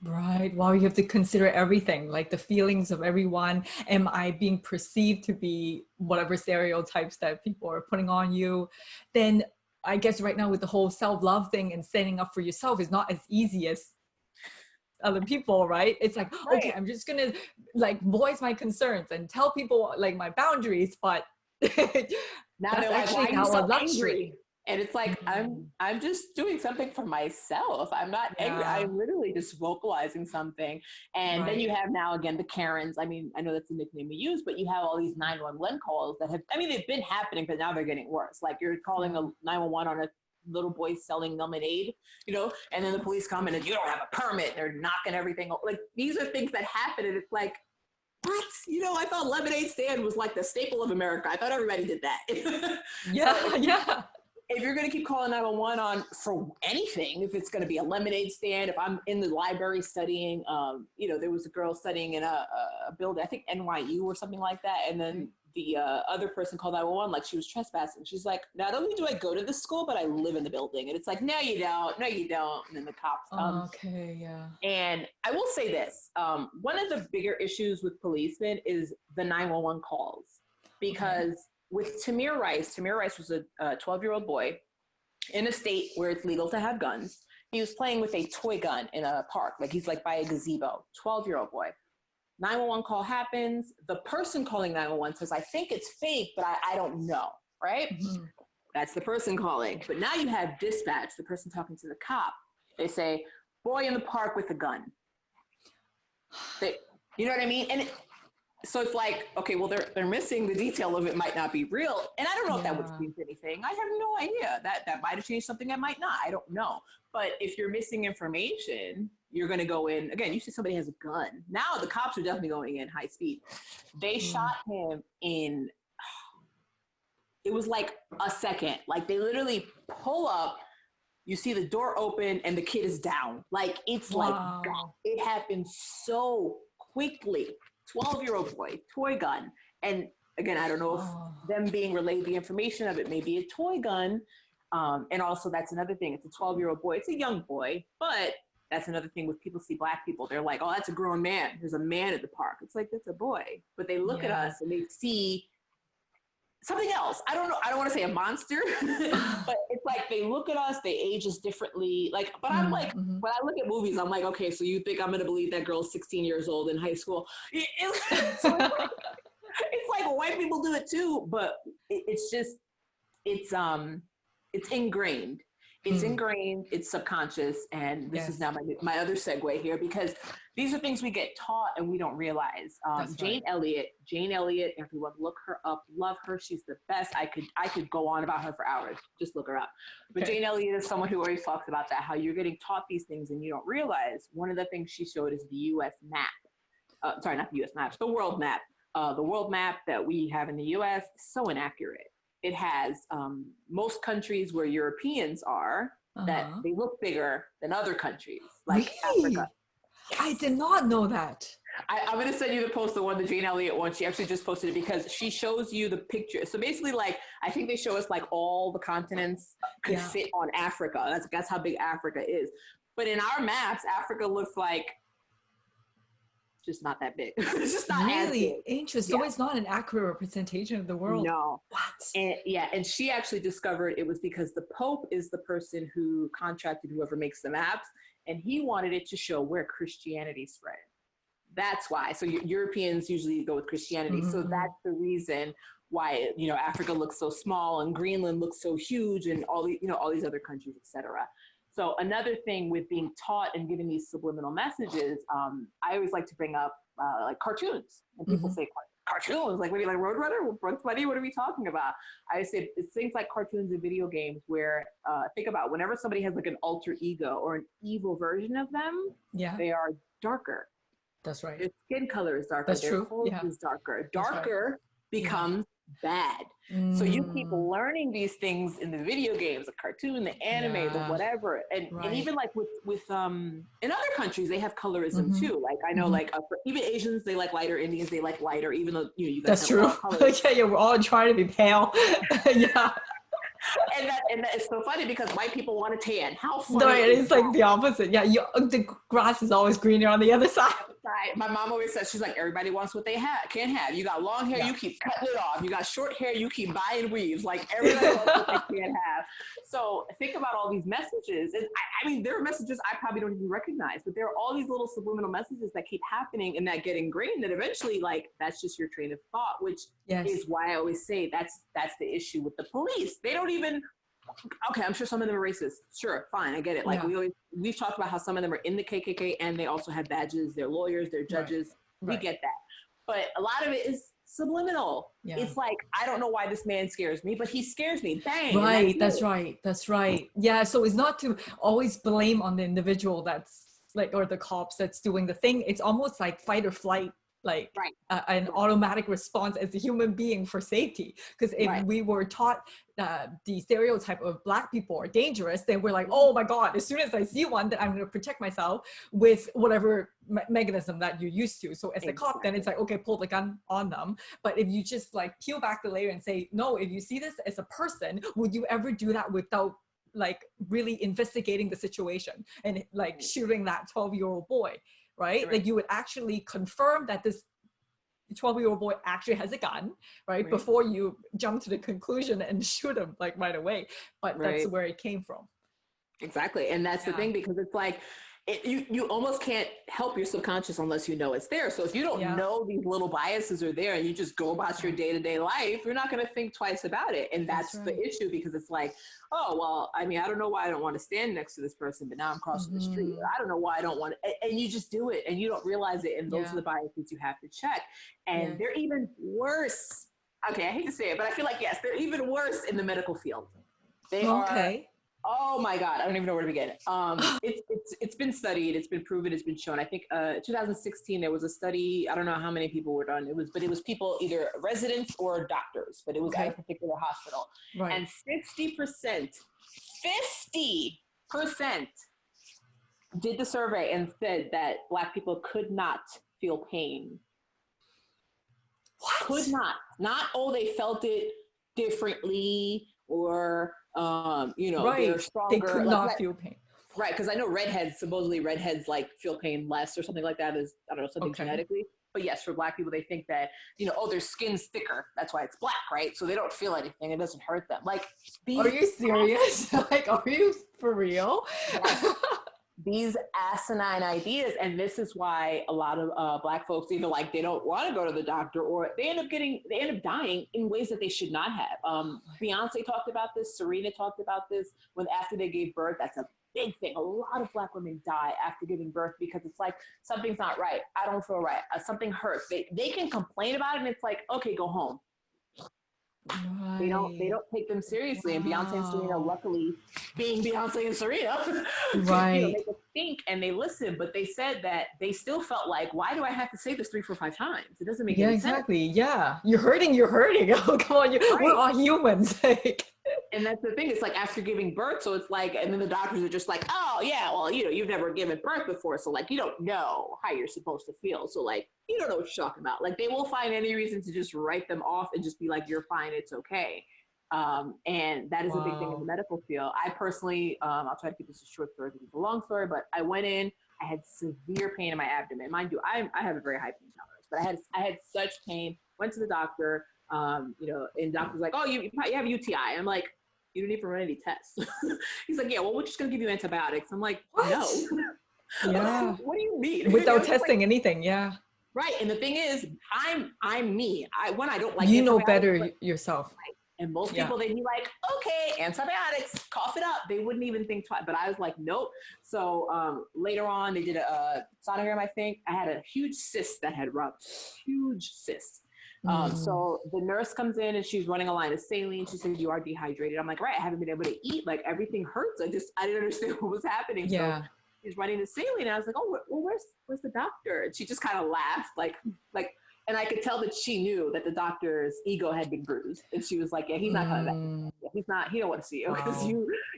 C: Right. Wow. You have to consider everything, like the feelings of everyone. Am I being perceived to be whatever stereotypes that people are putting on you? Then I guess right now with the whole self-love thing and standing up for yourself is not as easy as other people, right? It's like, okay, I'm just going to like voice my concerns and tell people like my boundaries, but
A: now
C: that's actually now a luxury. Angry?
A: And it's like, I'm just doing something for myself. I'm not angry. I'm literally just vocalizing something. And then you have now, again, the Karens. I mean, I know that's the nickname we use, but you have all these 911 calls that have, I mean, they've been happening, but now they're getting worse. Like you're calling a 911 on a little boy selling lemonade, you know, and then the police come in and you don't have a permit. They're knocking everything. Like these are things that happen. And it's like, what? You know, I thought lemonade stand was like the staple of America. I thought everybody did that. If you're going to keep calling 911 on for anything, if it's going to be a lemonade stand, if I'm in the library studying, you know, there was a girl studying in a building, I think NYU or something like that. And then the other person called 911 like she was trespassing. She's like, not only do I go to the school, but I live in the building. And it's like, no, you don't. No, you don't. And then the cops come.
C: Okay, yeah.
A: And I will say this. One of the bigger issues with policemen is the 911 calls. Because with Tamir Rice was a 12-year-old boy in a state where it's legal to have guns. He was playing with a toy gun in a park. Like he's like by a gazebo, 12-year-old boy. 911 call happens. The person calling 911 says, I think it's fake, but I don't know, right? Mm-hmm. That's the person calling. But now you have dispatch, the person talking to the cop. They say, boy in the park with a gun. You know what I mean? And so it's like, okay, well, they're missing the detail of it might not be real. And I don't know if that would change anything. I have no idea. That might have changed something, that might not. I don't know. But if you're missing information, you're going to go in. Again, you see somebody has a gun. Now the cops are definitely going in high speed. They shot him in, it was like a second. Like they literally pull up, you see the door open and the kid is down. Like it's like, God, it happened so quickly. 12-year-old boy, toy gun. And again, I don't know if them being relayed the information of it may be a toy gun. And also that's another thing. It's a 12-year-old boy. It's a young boy, but that's another thing with people see Black people. They're like, oh, that's a grown man. There's a man at the park. It's like, that's a boy. But they look at us and they see something else. I don't know. I don't want to say a monster, but it's like they look at us, they age us differently. Like, but I'm like, when I look at movies, I'm like, okay, so you think I'm going to believe that girl's 16 years old in high school? So it's like white people do it too, but it's just, it's ingrained. It's ingrained, it's subconscious, and this is now my other segue here, because these are things we get taught and we don't realize. Jane Elliott, everyone look her up, love her, she's the best. I could go on about her for hours, just look her up. But Jane Elliott is someone who always talks about that, how you're getting taught these things and you don't realize. One of the things she showed is the U.S. map. Sorry, not the U.S. map, the world map. The world map that we have in the U.S. is so inaccurate. It has most countries where Europeans are that they look bigger than other countries, like Africa.
C: I did not know that.
A: I'm going to send you the post, the one, the Jane Elliott one. She actually just posted it because she shows you the picture. So basically, like, I think they show us like all the continents could fit on Africa. That's how big Africa is. But in our maps, Africa looks like, just not that big. It's just not as big.
C: Really interesting. So it's not an accurate representation of the world.
A: No.
C: What?
A: And she actually discovered it was because the Pope is the person who contracted whoever makes the maps, and he wanted it to show where Christianity spread. That's why. So Europeans usually go with Christianity. So that's the reason why, you know, Africa looks so small and Greenland looks so huge and all the, you know, all these other countries, etc. So another thing with being taught and giving these subliminal messages, I always like to bring up like cartoons. And people say cartoons, like maybe like Roadrunner, Bugs Bunny, what are we talking about? I say it's things like cartoons and video games where think about whenever somebody has like an alter ego or an evil version of them, they are darker.
C: That's right.
A: Their skin color is darker.
C: That's
A: their
C: true.
A: clothes is darker. Darker becomes bad. So you keep learning these things in the video games, the cartoon, the anime, the whatever, and even like with in other countries they have colorism too. Like I know like for even Asians they like lighter, Indians they like lighter, even though you guys
C: that's
A: have
C: true.
A: all colors.
C: Yeah, we're all trying to be pale. Yeah.
A: And that is so funny because white people want to tan. How funny!
C: No, it's like the opposite. Yeah, the grass is always greener on the other side.
A: My mom always says, she's like, everybody wants what they can't have. You got long hair, you keep cutting it off. You got short hair, you keep buying weaves. Like everybody wants what they can't have. So think about all these messages. And I mean, there are messages I probably don't even recognize, but there are all these little subliminal messages that keep happening and that get ingrained that eventually, like, that's just your train of thought, which is why I always say that's the issue with the police. They don't even, okay, I'm sure some of them are racist. Sure, fine, I get it. Like we've talked about how some of them are in the KKK and they also have badges. They're lawyers, they're judges. We get that. But a lot of it is subliminal. It's like, I don't know why this man scares me, but he scares me. Bang.
C: Right, that's right. Yeah, so it's not to always blame on the individual that's like, or the cops that's doing the thing. It's almost like fight or flight, like an automatic response as a human being for safety. Because if we were taught the stereotype of Black people are dangerous, then we're like, oh my God, as soon as I see one, then I'm going to protect myself with whatever mechanism that you're used to. So as a cop, then it's like, okay, pull the gun on them. But if you just like peel back the layer and say, no, if you see this as a person, would you ever do that without like really investigating the situation and like shooting that 12-year-old boy? Right? Like you would actually confirm that this 12-year-old boy actually has a gun, right? Before you jump to the conclusion and shoot him like right away. But that's where it came from.
A: Exactly. And that's the thing, because it's like, you almost can't help your subconscious unless you know it's there. So if you don't know these little biases are there and you just go about your day-to-day life, you're not going to think twice about it. And that's the issue, because it's like, oh, well, I mean, I don't know why I don't want to stand next to this person, but now I'm crossing the street. I don't know why I don't want to, and you just do it and you don't realize it. And those are the biases you have to check. And they're even worse. Okay, I hate to say it, but I feel like, yes, they're even worse in the medical field. They are. Oh my God, I don't even know where to begin. It's been studied, it's been proven, it's been shown. I think 2016 there was a study. I don't know how many people were done. It was people either residents or doctors, but it was at a particular hospital. And 50% did the survey and said that Black people could not feel pain.
C: What?
A: Could not. Oh, they felt it differently, or they're stronger.
C: They could not feel pain.
A: Right, because I know supposedly redheads like feel pain less or something like that, is, I don't know, something genetically. But yes, for Black people, they think that, their skin's thicker. That's why it's black, right? So they don't feel anything. It doesn't hurt them. Like,
C: are you serious? Like, are you for real?
A: These asinine ideas, and this is why a lot of Black folks either like they don't want to go to the doctor, or they end up dying in ways that they should not have. Beyonce talked about this, Serena talked about this after they gave birth. That's a big thing. A lot of Black women die after giving birth because it's like, something's not right. I don't feel right. Something hurts. They can complain about it, and it's like, okay, go home. Right. They don't take them seriously. And Beyonce and Serena, luckily, being Beyonce and Serena, they can think and they listen. But they said that they still felt like, why do I have to say this 3, 4, 5 times? It doesn't make any sense.
C: Exactly. Yeah, you're hurting. Oh, come on, we're all humans.
A: And that's the thing. It's like after giving birth, so it's like, and then the doctors are just like, oh yeah, well, you've never given birth before, so like you don't know how you're supposed to feel. So like you don't know what you're talking about. Like they will find any reason to just write them off and just be like, you're fine, it's okay. And that is a big thing in the medical field. I personally, I'll try to keep this a short story because it's a long story, but I went in, I had severe pain in my abdomen. Mind you, I have a very high pain tolerance, but I had such pain, went to the doctor, and doctor's like, oh, you have a UTI. I'm like, you don't need to run any tests. He's like, yeah, well, we're just going to give you antibiotics. I'm like, what? No.
C: Yeah.
A: What do you mean?
C: Without testing anything. Yeah.
A: Right. And the thing is, I'm me. When I don't like
C: you know better yourself.
A: Right. And most people, they'd be like, okay, antibiotics, cough it up. They wouldn't even think twice. But I was like, nope. So later on, they did a sonogram, I think. I had a huge cyst that had ruptured. Huge cyst. So the nurse comes in and she's running a line of saline. She says, you are dehydrated. I'm like, right, I haven't been able to eat. Like, everything hurts. I didn't understand what was happening.
C: Yeah.
A: So she's running the saline. And I was like, oh, well, where's the doctor? And she just kind of laughed, like, and I could tell that she knew that the doctor's ego had been bruised. And she was like, yeah, he's not coming back. He don't want to see you because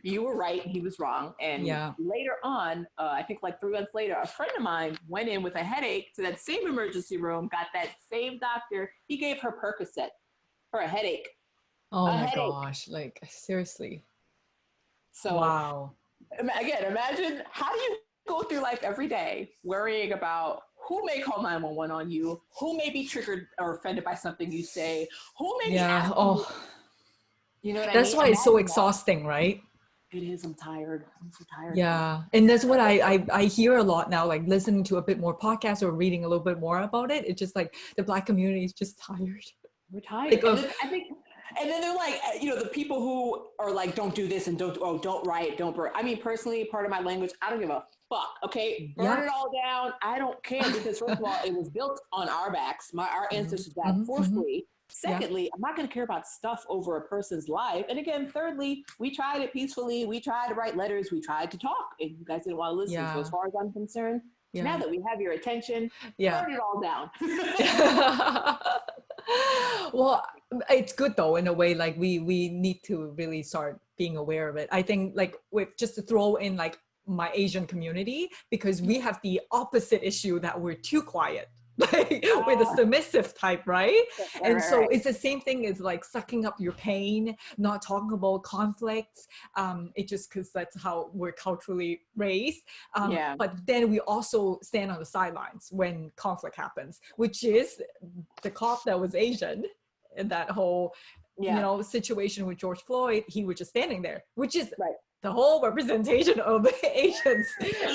A: you were right and he was wrong. And later on, I think like 3 months later, a friend of mine went in with a headache to that same emergency room, got that same doctor. He gave her Percocet for a headache.
C: Oh my gosh, like seriously.
A: So wow. Again, imagine, how do you go through life every day worrying about who may call 911 on you, who may be triggered or offended by something you say, who may be asking you, you know what I mean?
C: That's why it's so exhausting, right?
A: It is. I'm tired. I'm so tired.
C: Yeah. And that's what I hear a lot now, like listening to a bit more podcasts or reading a little bit more about it. It's just like the Black community is just tired.
A: We're tired. Like, I think, and then they're like, the people who are like, don't do this and don't riot, don't burn. I mean, personally, part of my language, I don't give a fuck. Okay, burn it all down. I don't care because first of all, it was built on our backs. Our ancestors died forcefully. Secondly, I'm not going to care about stuff over a person's life. And again, thirdly, we tried it peacefully. We tried to write letters. We tried to talk, and you guys didn't want to listen. So as far as I'm concerned, now that we have your attention, burn it all down.
C: Well, it's good though, in a way, like we need to really start being aware of it. I think like with just to throw in like my Asian community, because we have the opposite issue that we're too quiet. Like we're the submissive type, right? And so it's the same thing as like sucking up your pain, not talking about conflicts. It just because that's how we're culturally raised. But then we also stand on the sidelines when conflict happens, which is the cop that was Asian in that whole situation with George Floyd. He was just standing there, which is the whole representation of Asians,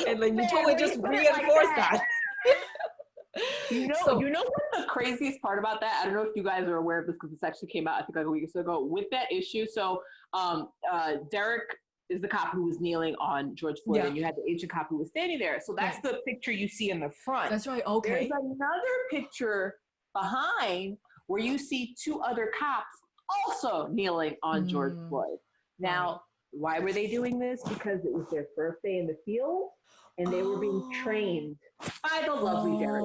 C: and like you totally just reinforce that.
A: You know what the craziest part about that? I don't know if you guys are aware of this because this actually came out, I think like a week or so ago with that issue. So Derek is the cop who was kneeling on George Floyd, and you had the Asian cop who was standing there. So that's the picture you see in the front.
C: That's right. Okay.
A: There's another picture behind where you see 2 other cops also kneeling on George Floyd. Now, why were they doing this? Because it was their first day in the field. And they were being trained by the lovely Derek.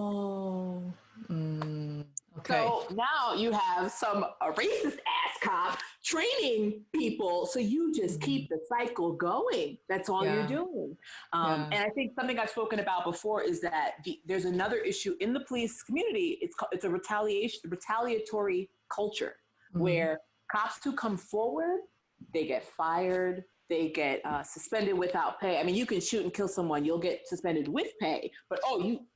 C: Okay.
A: So now you have a racist ass cop training people. So you just keep the cycle going. That's all you're doing. And I think something I've spoken about before is that there's another issue in the police community. It's a retaliatory culture where cops who come forward, they get fired. They get suspended without pay. I mean, you can shoot and kill someone. You'll get suspended with pay. But,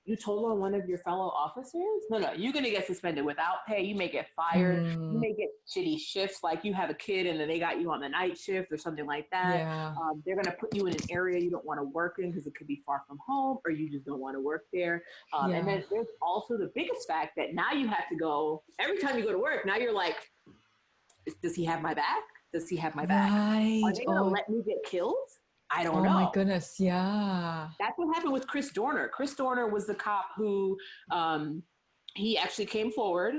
A: you told on one of your fellow officers? No, you're going to get suspended without pay. You may get fired. You may get shitty shifts. Like you have a kid and then they got you on the night shift or something like that. They're going to put you in an area you don't want to work in because it could be far from home or you just don't want to work there. And then there's also the biggest fact that now you have to go, every time you go to work, now you're like, does he have my back? Does he have my back? Right. Are they going to let me get killed? I don't know.
C: Oh my goodness, yeah.
A: That's what happened with Chris Dorner. Chris Dorner was the cop who, he actually came forward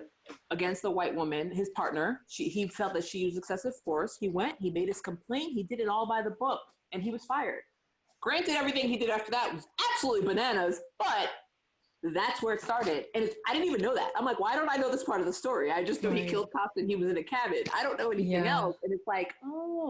A: against the white woman, his partner. He felt that she used excessive force. He went, he made his complaint. He did it all by the book and he was fired. Granted, everything he did after that was absolutely bananas, but that's where it started. And I didn't even know that. I'm like, why don't I know this part of the story? I just know he killed cops and he was in a cabin. I don't know anything else. And it's like,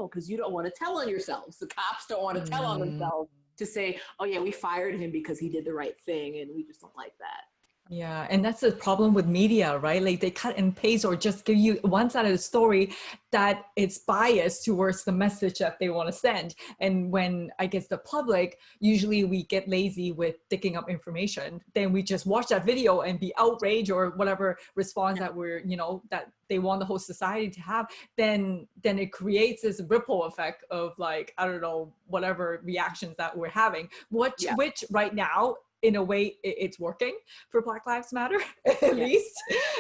A: because you don't want to tell on yourselves. The cops don't want to tell on themselves to say, oh yeah, we fired him because he did the right thing. And we just don't like that.
C: Yeah, and that's the problem with media, right? Like they cut and paste or just give you one side of the story that it's biased towards the message that they want to send. And when I guess the public, usually we get lazy with digging up information, then we just watch that video and be outraged or whatever response that we're, that they want the whole society to have, then it creates this ripple effect of like, I don't know, whatever reactions that we're having, which right now, in a way, it's working for Black Lives Matter, at least,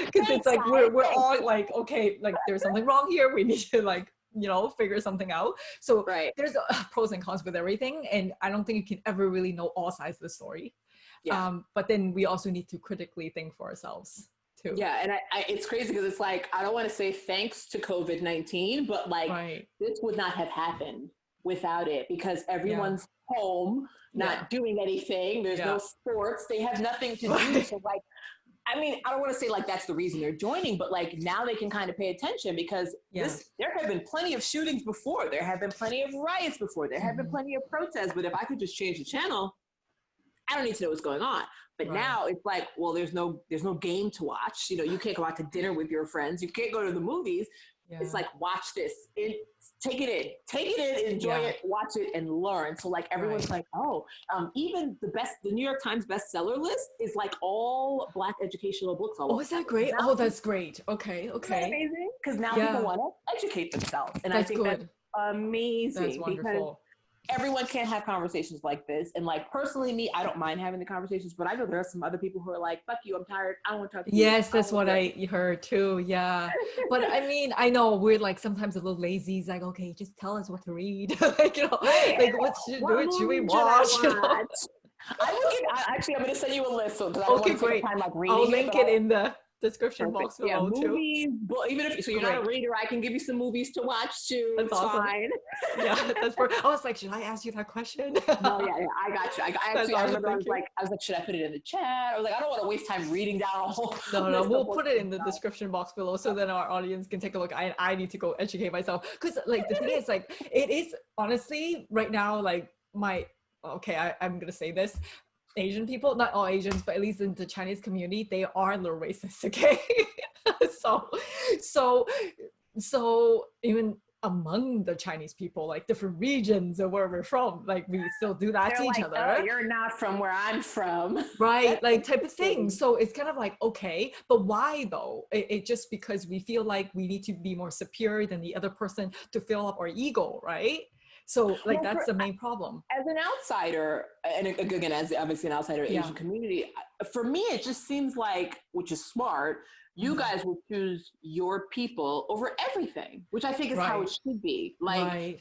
C: because it's like we're all like, okay, like there's something wrong here. We need to like, figure something out. So there's pros and cons with everything, and I don't think you can ever really know all sides of the story. But then we also need to critically think for ourselves too.
A: Yeah, and it's crazy because it's like I don't want to say thanks to COVID-19, but like this would not have happened without it because everyone's home, not doing anything. There's no sports. They have nothing to do. So like, I mean, I don't want to say like that's the reason they're joining, but like now they can kind of pay attention because there have been plenty of shootings before. There have been plenty of riots before. There have been plenty of protests. But if I could just change the channel, I don't need to know what's going on. But now it's like, well, there's no game to watch. You can't go out to dinner with your friends. You can't go to the movies. It's like, watch this, take it in, enjoy it, watch it, and learn. So like everyone's like, even the New York Times bestseller list is like all Black educational books.
C: Is that great? Oh, that's great. Okay.
A: Isn't that amazing? Because now people want to educate themselves, and I think that's amazing.
C: That's wonderful.
A: Everyone can't have conversations like this. And like personally me, I don't mind having the conversations, but I know there are some other people who are like, fuck you, I'm tired, I don't want to talk to you.
C: Yes, that's what I heard too. Yeah. But I mean, I know we're like sometimes a little lazy. It's like, okay, just tell us what to read. Like, like what should we watch?
A: Actually, I'm going to send you a list. So,
C: okay, great. I'll link it in the description box below
A: movies, too. Even if you're not a reader, I can give you some movies to watch too.
C: That's awesome. Fine. Yeah, that's perfect. I was like, should I ask you that question?
A: No, I got you. I remember I was like, should I put it in the chat? I was like, I don't want to waste time reading down a whole.
C: No, we'll put it in the description box below so then our audience can take a look. I need to go educate myself because like the thing is like it is honestly right now like I'm gonna say this. Asian people, not all Asians, but at least in the Chinese community, they are a little racist, okay? so even among the Chinese people, like different regions of where we're from, like we still do that to each other.
A: Oh, you're not from where I'm from.
C: Right, like type of thing. So it's kind of like, okay, but why though? It just because we feel like we need to be more superior than the other person to fill up our ego, right? So like that's the main problem.
A: As an outsider, and again, as obviously an outsider of the Asian community, for me, it just seems like, which is smart, you guys will choose your people over everything, which I think is how it should be. Like,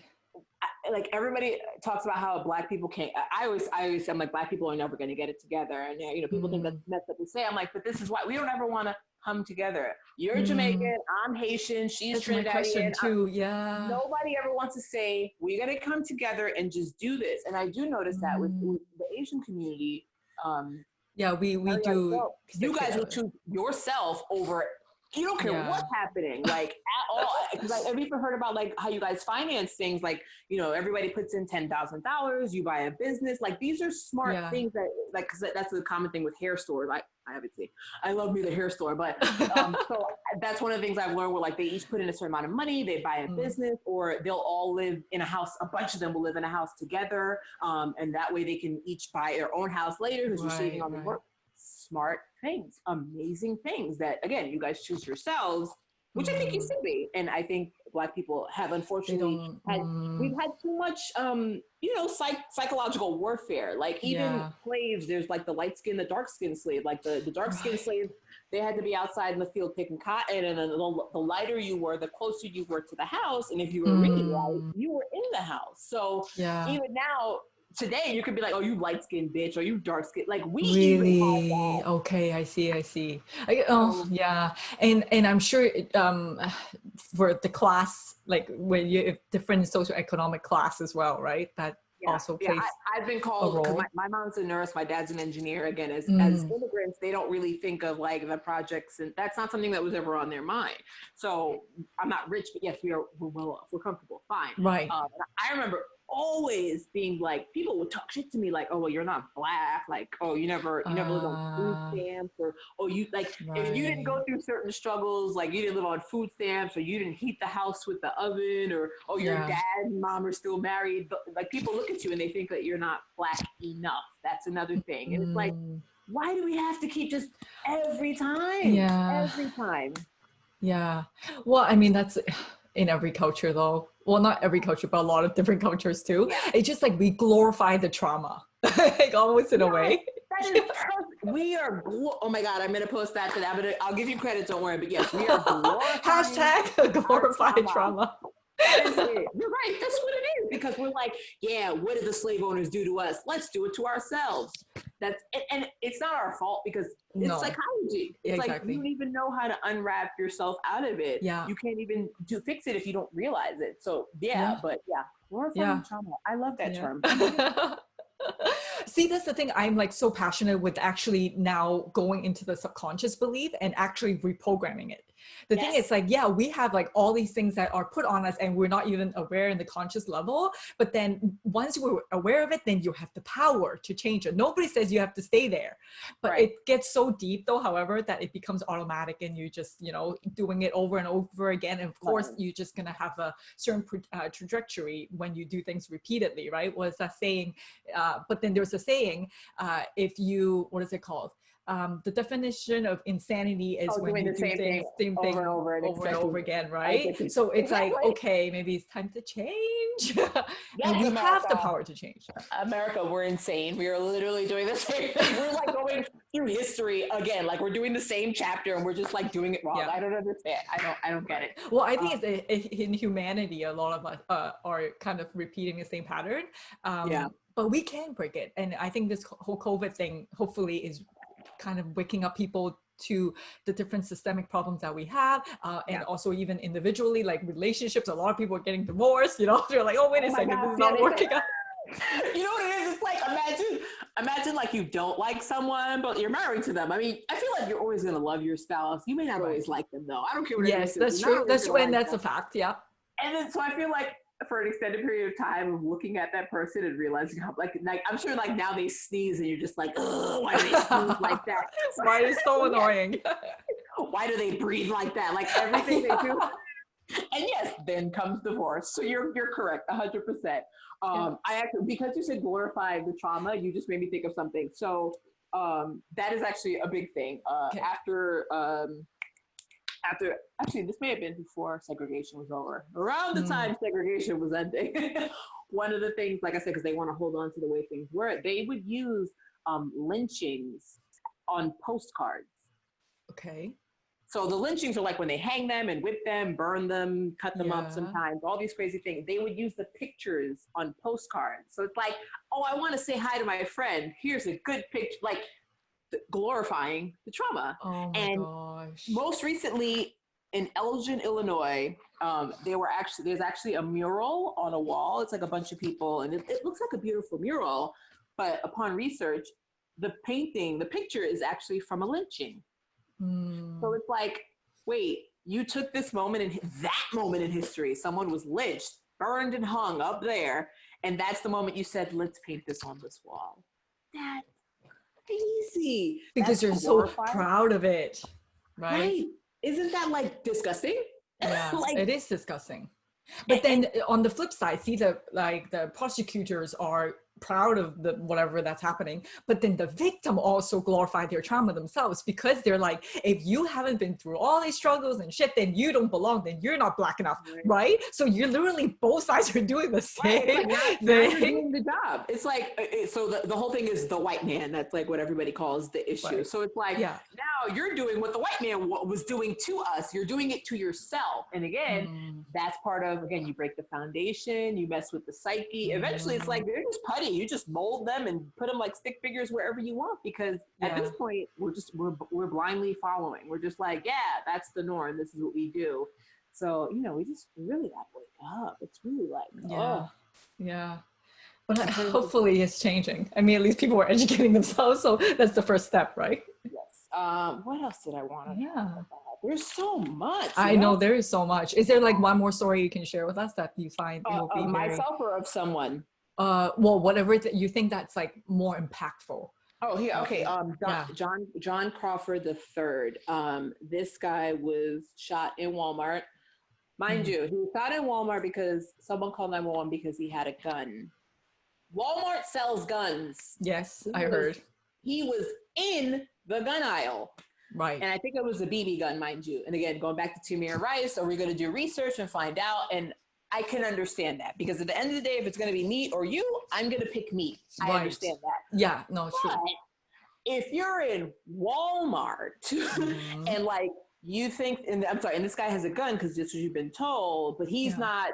A: like everybody talks about how Black people can't. I always I'm like, Black people are never going to get it together, and people think that's messed up to say. I'm like, but this is why we don't ever want to come together. You're Jamaican, I'm Haitian, she's Trinidadian.
C: That's my question too. Yeah.
A: Nobody ever wants to say we're going to come together and just do this. And I do notice that with the Asian community.
C: We do.
A: You guys will choose yourself over. You don't care what's happening, like at all. Because I've even heard about like how you guys finance things. Like everybody puts in $10,000. You buy a business. Like these are smart things that like because that's the common thing with hair stores. Like I love me the hair store, but so that's one of the things I've learned. Where like they each put in a certain amount of money. They buy a business, or they'll all live in a house. A bunch of them will live in a house together, and that way they can each buy their own house later. Who's receiving on the work. Smart things, amazing things that again you guys choose yourselves, which I think you should be. And I think Black people have unfortunately we've had too much psychological warfare. Like even slaves, there's like the light skin, the dark skin slave. Like the dark skin slave, they had to be outside in the field picking cotton, and then the lighter you were, the closer you were to the house, and if you were really light, you were in the house. So even now today you could be like, oh, you light skinned bitch, or you dark skinned. Like we
C: really
A: even have that.
C: Okay, I see. And I'm sure for the class, like when you have different socioeconomic class as well, right? That also plays
A: I've been called because my mom's a nurse, my dad's an engineer. Again, as immigrants, they don't really think of like the projects, and that's not something that was ever on their mind. So I'm not rich, but yes, we're well off, we're comfortable, fine.
C: Right.
A: I remember always being like, people would talk shit to me like, oh, well, you're not Black, like, oh, you never lived on food stamps, or oh, you like if you didn't go through certain struggles, like you didn't live on food stamps, or you didn't heat the house with the oven, or oh, your dad and mom are still married. But like, people look at you and they think that you're not Black enough. That's another thing. And it's like, why do we have to keep just every time? Every time.
C: Yeah. Well, I mean, that's in every culture though. Well, not every culture, but a lot of different cultures too. It's just like we glorify the trauma, like almost in a way.
A: That is perfect. We are, oh my God, I'm going to post that to that, but I'll give you credit, don't worry. But yes, we are glorifying.
C: Hashtag glorify trauma.
A: That is it. You're right. That's what it is. Because we're like, yeah, what did the slave owners do to us? Let's do it to ourselves. And it's not our fault because it's psychology. It's like you don't even know how to unwrap yourself out of it.
C: Yeah.
A: You can't even fix it if you don't realize it. So glorifying trauma. I love that term.
C: See, that's the thing. I'm like so passionate with actually now going into the subconscious belief and actually reprogramming it. The thing is like, we have like all these things that are put on us and we're not even aware in the conscious level. But then once we're aware of it, then you have the power to change it. Nobody says you have to stay there, but it gets so deep though, however, that it becomes automatic and you just, doing it over and over again. And of course, you're just going to have a certain trajectory when you do things repeatedly, right? Was that saying, but then there's a saying, if you, what is it called? The definition of insanity is when you do same thing over and over again, right? So it's like, okay, maybe it's time to change. And we have the power to change.
A: America, we're insane. We are literally doing the same thing. We're like going through history again. Like we're doing the same chapter and we're just like doing it wrong. I don't understand. I don't get it.
C: Well, I think it's in humanity, a lot of us are kind of repeating the same pattern. But we can break it. And I think this whole COVID thing hopefully is kind of waking up people to the different systemic problems that we have, and also even individually, like relationships. A lot of people are getting divorced, they're like, oh, wait a second, this is not working out.
A: You know what it is? It's like, imagine like you don't like someone, but you're married to them. I mean, I feel like you're always going to love your spouse. You may not always like them though. I don't care what it is.
C: That's true. That's true. And that's a fact. Yeah.
A: And then, so I feel like for an extended period of time of looking at that person and realizing how like I'm sure like now they sneeze and you're just like, oh, why do they sneeze like that?
C: Why is it so annoying?
A: Why do they breathe like that? Like everything they do. And yes, then comes divorce. So you're correct, 100%. I actually, because you said glorify the trauma, you just made me think of something. So that is actually a big thing. After actually, this may have been before segregation was over. Around the time segregation was ending, one of the things, like I said, because they want to hold on to the way things were, they would use lynchings on postcards.
C: Okay.
A: So the lynchings are like when they hang them and whip them, burn them, cut them up sometimes, all these crazy things. They would use the pictures on postcards. So it's like, oh, I want to say hi to my friend. Here's a good picture. Like, glorifying the trauma.
C: Oh my gosh.
A: Most recently in Elgin, Illinois, there's actually a mural on a wall. It's like a bunch of people and it looks like a beautiful mural, but upon research, the picture is actually from a lynching. So it's like, wait, you took this moment in history, someone was lynched, burned and hung up there, and that's the moment you said, let's paint this on this wall. That's crazy.
C: Because you're so proud of it, right?
A: Isn't that like disgusting?
C: Yeah, it is disgusting. But then on the flip side, see the prosecutors are proud of the whatever that's happening, but then the victim also glorify their trauma themselves because they're like, if you haven't been through all these struggles and shit, then you don't belong, then you're not Black enough, right? So you're literally, both sides are doing the same
A: thing. You're doing the job. It's like, so the whole thing is the white man. That's like what everybody calls the issue. Right. So it's like, now you're doing what the white man was doing to us. You're doing it to yourself. And again, that's part of, again, you break the foundation, you mess with the psyche. Eventually it's like, they're just putty. You just mold them and put them like stick figures wherever you want, because at this point we're blindly following. We're just like, that's the norm. This is what we do. So, we just really got to wake up. It's really like,
C: But hopefully it's changing. I mean, at least people are educating themselves. So that's the first step, right?
A: Yes. What else did I want to talk about? There's so much.
C: I know there is so much. Is there like one more story you can share with us that you find it will be
A: of
C: very,
A: myself or of someone?
C: well, whatever you think that's like more impactful.
A: Oh, here, okay.
C: Yeah.
A: John Crawford the third. This guy was shot in Walmart. Mind you, he was shot in Walmart because someone called 911 because he had a gun. Walmart sells guns.
C: Yes, I heard.
A: He was in the gun aisle.
C: Right.
A: And I think it was a BB gun, mind you. And again, going back to Tamir Rice, are we going to do research and find out? And I can understand that because at the end of the day, if it's going to be me or you, I'm going to pick me. I understand that.
C: Yeah, no, it's true.
A: If you're in Walmart and like you think, and I'm sorry, and this guy has a gun because this is what you've been told, but he's not,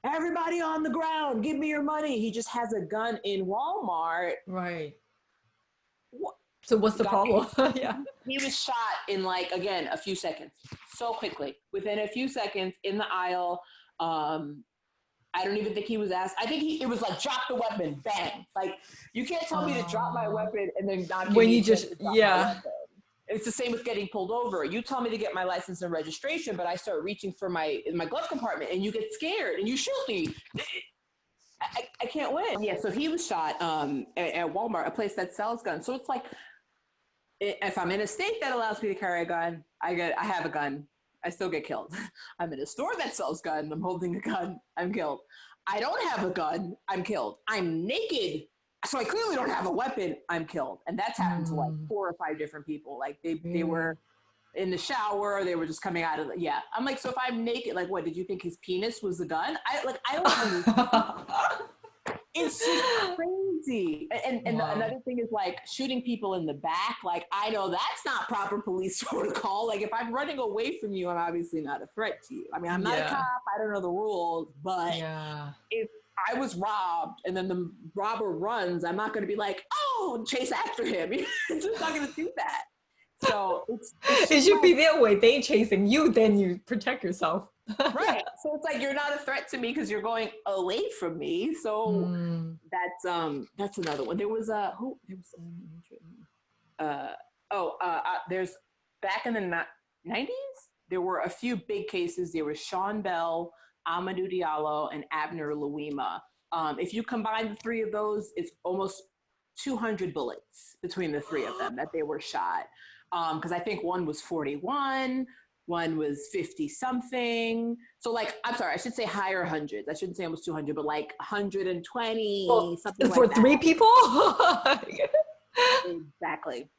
A: everybody on the ground, give me your money. He just has a gun in Walmart.
C: Right. So what's the problem? Yeah.
A: He was shot in like, again, a few seconds, so quickly. Within a few seconds in the aisle. I don't even think he was asked. I think it was like, drop the weapon, bang. Like, you can't tell me to drop my weapon and then not give
C: when
A: me
C: you just,
A: It's the same with getting pulled over. You tell me to get my license and registration, but I start reaching for my glove compartment and you get scared and you shoot me. I can't win. Yeah, so he was shot at Walmart, a place that sells guns. So it's like, if I'm in a state that allows me to carry a gun, I have a gun. I still get killed. I'm in a store that sells guns. I'm holding a gun. I'm killed. I don't have a gun. I'm killed. I'm naked. So I clearly don't have a weapon. I'm killed. And that's happened to like 4 or 5 different people. Like they were in the shower. They were just coming out of I'm like, so if I'm naked, like what, did you think his penis was the gun? I don't understand. It's just crazy. And another thing is like shooting people in the back. Like, I know that's not proper police protocol. Like, if I'm running away from you, I'm obviously not a threat to you. I mean, I'm not a cop. I don't know the rules. But if I was robbed and then the robber runs, I'm not going to be like, oh, chase after him. It's just not going to do that. So it should be
C: that way. They chasing you, then you protect yourself.
A: Right. So it's like, you're not a threat to me because you're going away from me. So that's another one. There was there's back in the 90s, there were a few big cases. There was Sean Bell, Amador Diallo, and Abner Louima. If you combine the 3 of those, it's almost 200 bullets between the 3 of them that they were shot. Because I think one was 41, one was 50 something. So like, I'm sorry, I should say higher hundreds. I shouldn't say almost 200, but like 120, something like that.
C: For 3 people?
A: Exactly.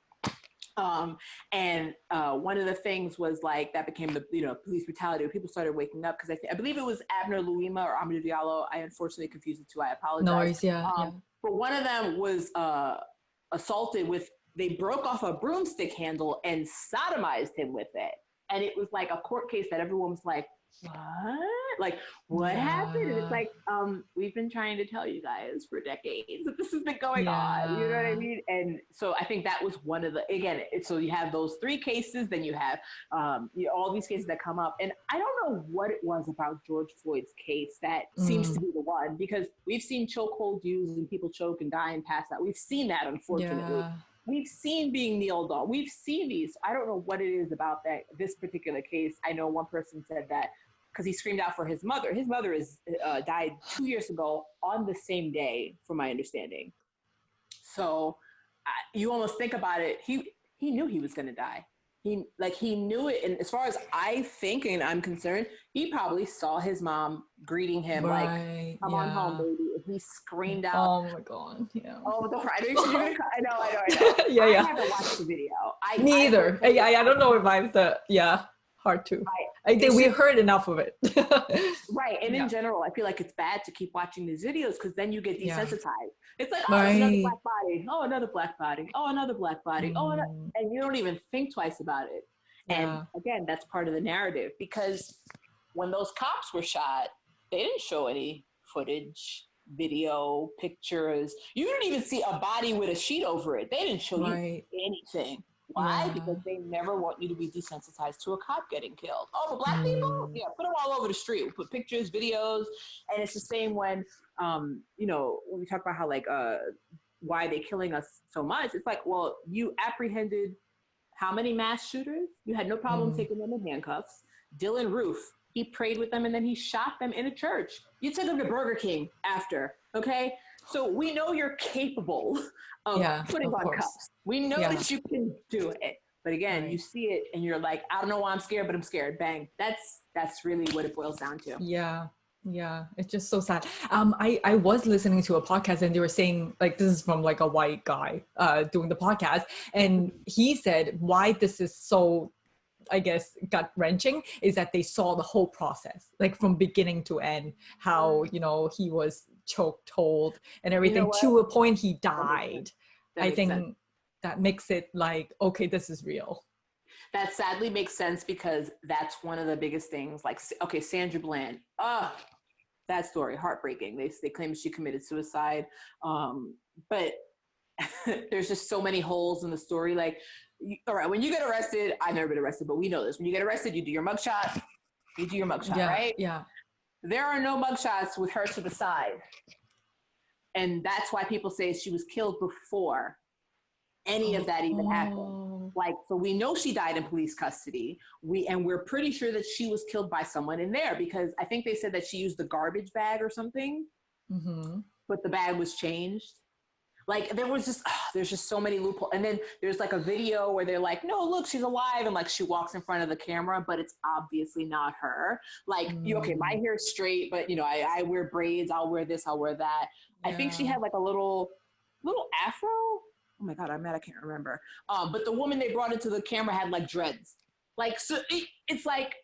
A: And one of the things was like, that became the, police brutality. People started waking up because I believe it was Abner Louima or Amador Diallo. I unfortunately confused the 2. I apologize.
C: No worries,
A: But one of them was assaulted with, they broke off a broomstick handle and sodomized him with it. And it was like a court case that everyone was like, what? Like, what happened? And it's like, we've been trying to tell you guys for decades that this has been going on. You know what I mean? And so I think that was one of the, again, so you have those 3 cases, then you have all these cases that come up. And I don't know what it was about George Floyd's case that seems to be the one, because we've seen chokehold used and people choke and die and pass out. We've seen that, unfortunately. We've seen being kneeled on. We've seen these. I don't know what it is about this particular case. I know one person said that because he screamed out for his mother. His mother died 2 years ago on the same day, from my understanding. So you almost think about it. He knew he was going to die. He knew it. And as far as I think and I'm concerned, he probably saw his mom greeting him like, come on home, baby. And he screamed out.
C: Oh my God. Yeah.
A: Oh, don't cry. I know you said you're going to cry. I know. I haven't watched the video.
C: Me either. I don't know if I'm hard to. I think we heard enough of it.
A: Right. And in general, I feel like it's bad to keep watching these videos because then you get desensitized. It's like, oh, it's another black body. Oh, another black body. Oh, another black body. Oh, and you don't even think twice about it. And again, that's part of the narrative, because when those cops were shot, they didn't show any footage, video, pictures. You didn't even see a body with a sheet over it. They didn't show you anything. Why? Because they never want you to be desensitized to a cop getting killed. Oh, but black people? Yeah, put them all over the street. We put pictures, videos, and it's the same when, when we talk about how, like, why are they killing us so much? It's like, well, you apprehended how many mass shooters? You had no problem taking them in handcuffs. Dylann Roof, he prayed with them and then he shot them in a church. You took them to Burger King after, okay? So we know you're capable of putting on cuffs. We know that you can do it. But again, you see it and you're like, I don't know why I'm scared, but I'm scared. Bang. That's really what it boils down to.
C: Yeah, it's just so sad. I was listening to a podcast and they were saying, like, this is from like a white guy doing the podcast, and he said why this is so, I guess, gut wrenching is that they saw the whole process, like from beginning to end, how, you know, he was choked, told, and everything, to a point he died. I think that makes it like, okay, this is real.
A: That sadly makes sense because that's one of the biggest things. Like, okay, Sandra Bland, that story, heartbreaking. They claim she committed suicide, but there's just so many holes in the story. Like, all right, when you get arrested, I've never been arrested, but we know this. When you get arrested, you do your mugshot. Right?
C: Yeah.
A: There are no mugshots with her to the side, and that's why people say she was killed before any of that even happened. Like, so we know she died in police custody. We're pretty sure that she was killed by someone in there because I think they said that she used the garbage bag or something, but the bag was changed. Like, there's just so many loopholes. And then there's like a video where they're like, no, look, she's alive. And like, she walks in front of the camera, but it's obviously not her. Like, okay, my hair's straight, but you know, I wear braids. I'll wear this, I'll wear that. I think she had like a little afro. Oh my God, I'm mad I can't remember. But the woman they brought into the camera had like dreads. Like, so it's like,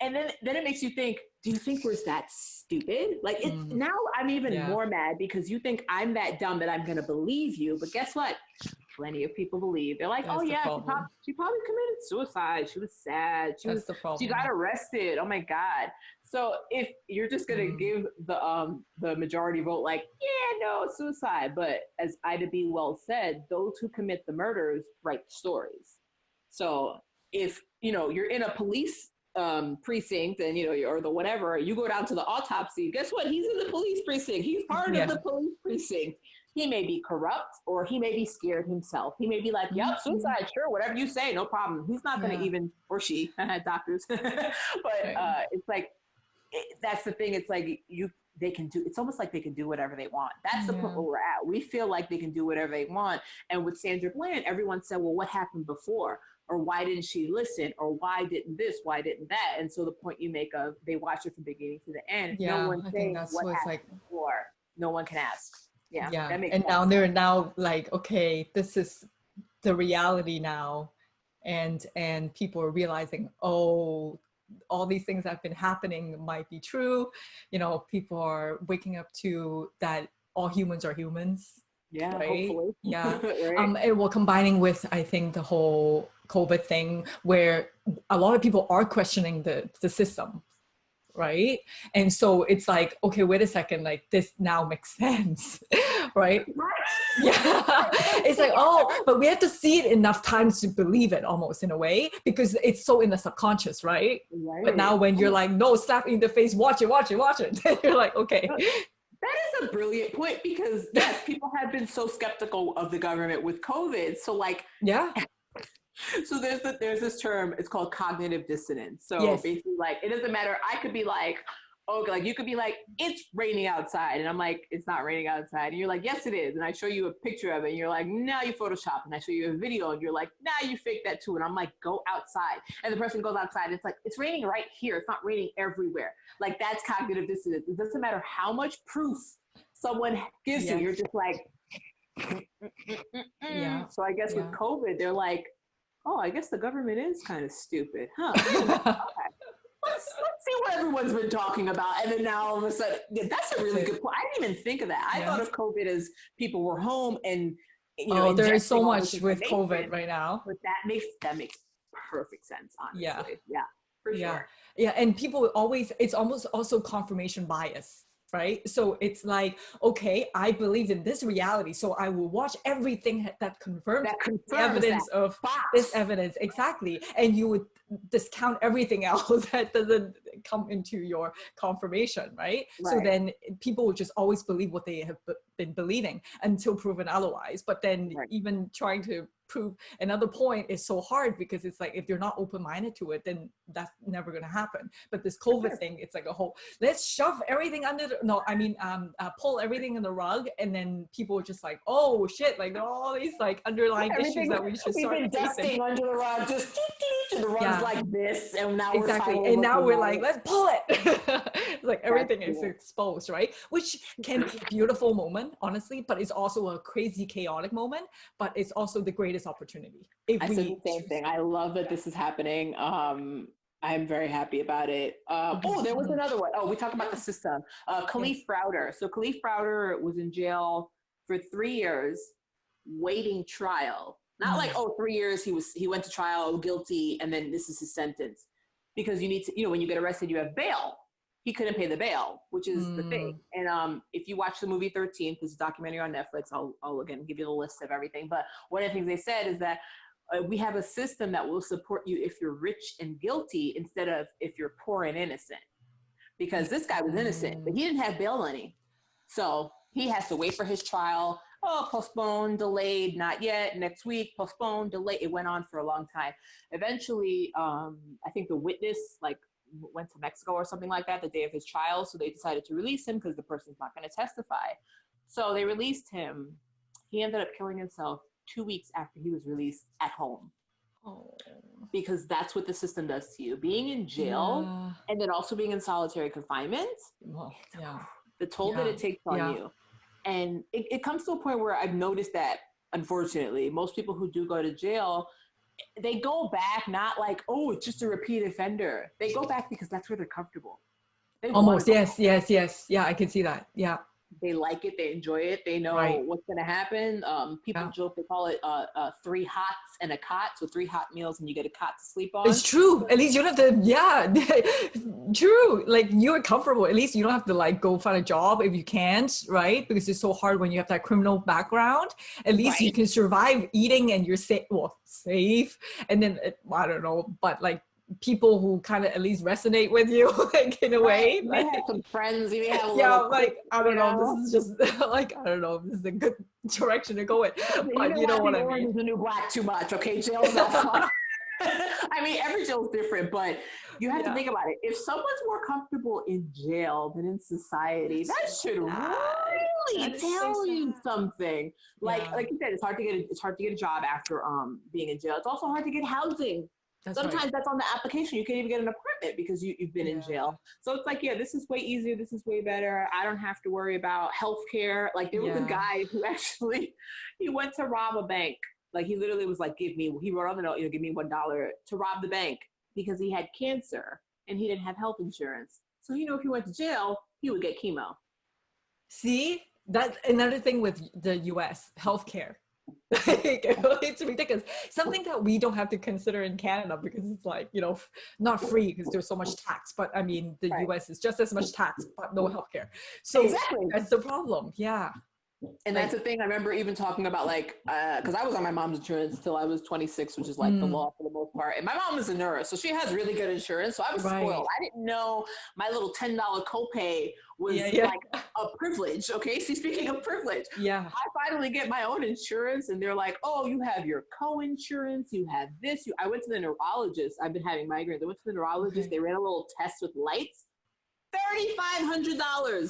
A: and then it makes you think, do you think we're that stupid? Like, now I'm even more mad because you think I'm that dumb that I'm going to believe you. But guess what? Plenty of people believe. They're like, she probably committed suicide. She was sad. She got arrested. Oh my God. So if you're just going to give the majority vote, like, no, suicide. But as Ida B. Wells said, those who commit the murders write the stories. So if, you know, you're in a police precinct and, you know, or the whatever, you go down to the autopsy, guess what? He's in the police precinct. He's part of the police precinct. He may be corrupt or he may be scared himself. He may be like, yep, suicide, sure, whatever you say, no problem. He's not going to even, or she, doctors. But it's like, that's the thing. It's like they can do, it's almost like they can do whatever they want. That's the point where we're at. We feel like they can do whatever they want. And with Sandra Bland, everyone said, well, what happened before? Or why didn't she listen? Or why didn't this? Why didn't that? And so the point you make of they watch it from beginning to the end. No one saying what happened before. No one can ask. That makes sense.
C: Now they're now like, okay, this is the reality now, and people are realizing, oh, all these things that have been happening might be true. You know, people are waking up to that all humans are humans.
A: Yeah,
C: right?
A: Hopefully.
C: Yeah.
A: Right.
C: And well, combining with, I think, the whole COVID thing where a lot of people are questioning the system, right? And so it's like, okay, wait a second, like this now makes sense, right? Yeah. It's like, oh, but we have to see it enough times to believe it almost in a way, because it's so in the subconscious, right? But now when you're like, no, slap me in the face, watch it, then you're like, okay.
A: That is a brilliant point because yes, people have been so skeptical of the government with COVID. So like, so there's this term, it's called cognitive dissonance. So basically like, it doesn't matter. I could be like, oh, like you could be like, it's raining outside. And I'm like, it's not raining outside. And you're like, yes, it is. And I show you a picture of it. And you're like, now you Photoshop. And I show you a video and you're like, now you fake that too. And I'm like, go outside. And the person goes outside. And it's like, it's raining right here. It's not raining everywhere. Like that's cognitive dissonance. It doesn't matter how much proof someone gives you. You're just like, So I guess with COVID, they're like, oh, I guess the government is kind of stupid, huh? Okay. Let's see what everyone's been talking about. And then now all of a sudden, that's a really good point. I didn't even think of that. I thought of COVID as people were home and, you know,
C: there is so much with COVID right now.
A: But that makes perfect sense, honestly. Yeah, for sure.
C: Yeah, and people always, it's almost also confirmation bias. Right? So it's like, okay, I believe in this reality, so I will watch everything that confirms the evidence of this evidence. Exactly. And you would discount everything else that doesn't come into your confirmation, right? So then people will just always believe what they have been believing until proven otherwise. But then even trying to prove another point is so hard, because it's like, if you're not open-minded to it, then that's never going to happen. But this COVID thing, it's like a whole, let's shove everything under pull everything in the rug, and then people are just like, oh shit, like there are all these like underlying issues that we should start
A: We've been dusting under the rug, just the rug's like this, and now
C: and now we're like, let's pull it. It's like everything is exposed, right? Which can be a beautiful moment, honestly, but it's also a crazy chaotic moment, but it's also the greatest opportunity.
A: I said the same thing. I love that this is happening. I'm very happy about it. There was another one. We talked about the system. Kalief Browder. So Kalief Browder was in jail for 3 years, waiting trial. Not like, 3 years, he went to trial, guilty, and then this is his sentence. Because you need to, when you get arrested, you have bail. He couldn't pay the bail, which is the thing. And if you watch the movie 13th, there's a documentary on Netflix, I'll again give you the list of everything. But one of the things they said is that we have a system that will support you if you're rich and guilty instead of if you're poor and innocent. Because this guy was innocent, but he didn't have bail money. So he has to wait for his trial. Postponed, delayed, not yet, next week, postponed, delayed. It went on for a long time. Eventually, I think the witness went to Mexico or something like that the day of his trial. So they decided to release him because the person's not going to testify. So they released him. He ended up killing himself 2 weeks after he was released at home. Because that's what the system does to you. Being in jail and then also being in solitary confinement, the toll that it takes on you. And it comes to a point where I've noticed that, unfortunately, most people who do go to jail, they go back not like, it's just a repeat offender. They go back because that's where they're comfortable.
C: Almost, yes. Yeah, I can see that. Yeah.
A: They like it. They enjoy it. They know what's going to happen. People joke, they call it 3 hots and a cot. So 3 hot meals and you get a cot to sleep on.
C: It's true. At least you don't have to, true. Like you're comfortable. At least you don't have to like go find a job if you can't, right? Because it's so hard when you have that criminal background. At least you can survive eating and you're safe. And then, I don't know, but like, people who kind of at least resonate with you, like in a way.
A: You may have some friends, you may have a
C: I don't know, this is just like, I don't know if this is a good direction to go in, but you know what I mean.
A: Is the new black too much, okay? Jail's not fun. I mean, every jail's different, but you have to think about it. If someone's more comfortable in jail than in society, that should really tell you something. Like you said, it's hard to get a job after being in jail. It's also hard to get housing. Sometimes that's on the application. You can't even get an apartment because you've been in jail. So it's like, this is way easier. This is way better. I don't have to worry about healthcare. Like there was a guy who actually, he went to rob a bank. Like he literally was like, he wrote on the note, give me $1 to rob the bank because he had cancer and he didn't have health insurance. So, if he went to jail, he would get chemo.
C: See, that's another thing with the US healthcare. It's ridiculous. Something that we don't have to consider in Canada because it's like, not free because there's so much tax. But I mean, the US is just as much tax, but no healthcare. So that's the problem. Yeah.
A: And that's the thing. I remember even talking about because I was on my mom's insurance till I was 26, which is like the law for the most part. And my mom is a nurse, so she has really good insurance. So I was spoiled. I didn't know my little $10 copay was like a privilege. Okay, so speaking of privilege, I finally get my own insurance, and they're like, "Oh, you have your co-insurance. You have this." I went to the neurologist. I've been having migraines. I went to the neurologist. They ran a little test with lights. $3,500.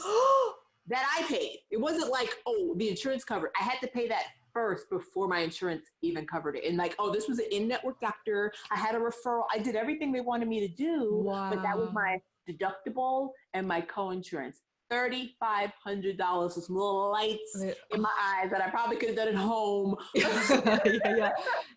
A: That I paid. It wasn't like, the insurance covered. I had to pay that first before my insurance even covered it. And this was an in-network doctor. I had a referral. I did everything they wanted me to do, but that was my deductible and my co-insurance. $3,500 with some little lights in my eyes that I probably could have done at home.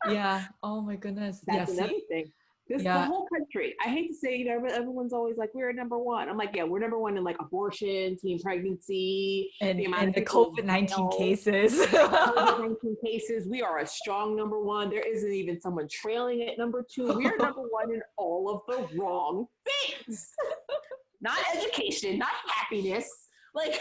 C: Yeah. Oh my goodness.
A: That's another thing. The whole country. I hate to say, everyone's always like, we're number one. I'm like, we're number one in like abortion, teen pregnancy,
C: and the COVID-19 cases.
A: COVID-19 cases. We are a strong number one. There isn't even someone trailing at number 2. We are number one in all of the wrong things. Not education, not happiness, like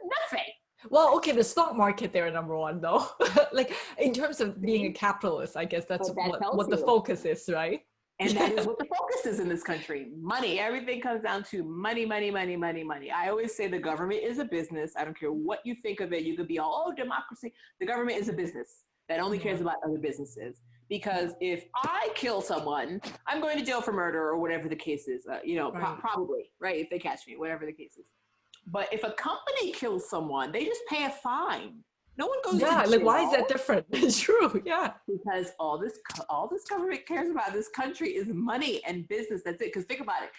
A: nothing.
C: Well, okay, the stock market, they're number one though. Like in terms of being a capitalist, I guess that's what the focus is, right?
A: And that is what the focus is in this country. Money. Everything comes down to money, money, money, money, money. I always say the government is a business. I don't care what you think of it. You could be all, oh, democracy. The government is a business that only cares about other businesses. Because if I kill someone, I'm going to jail for murder or whatever the case is. Probably, right? If they catch me, whatever the case is. But if a company kills someone, they just pay a fine. No one goes to jail.
C: Like why is that different? It's true, yeah.
A: Because all this government cares about this country is money and business. That's it. Because think about it.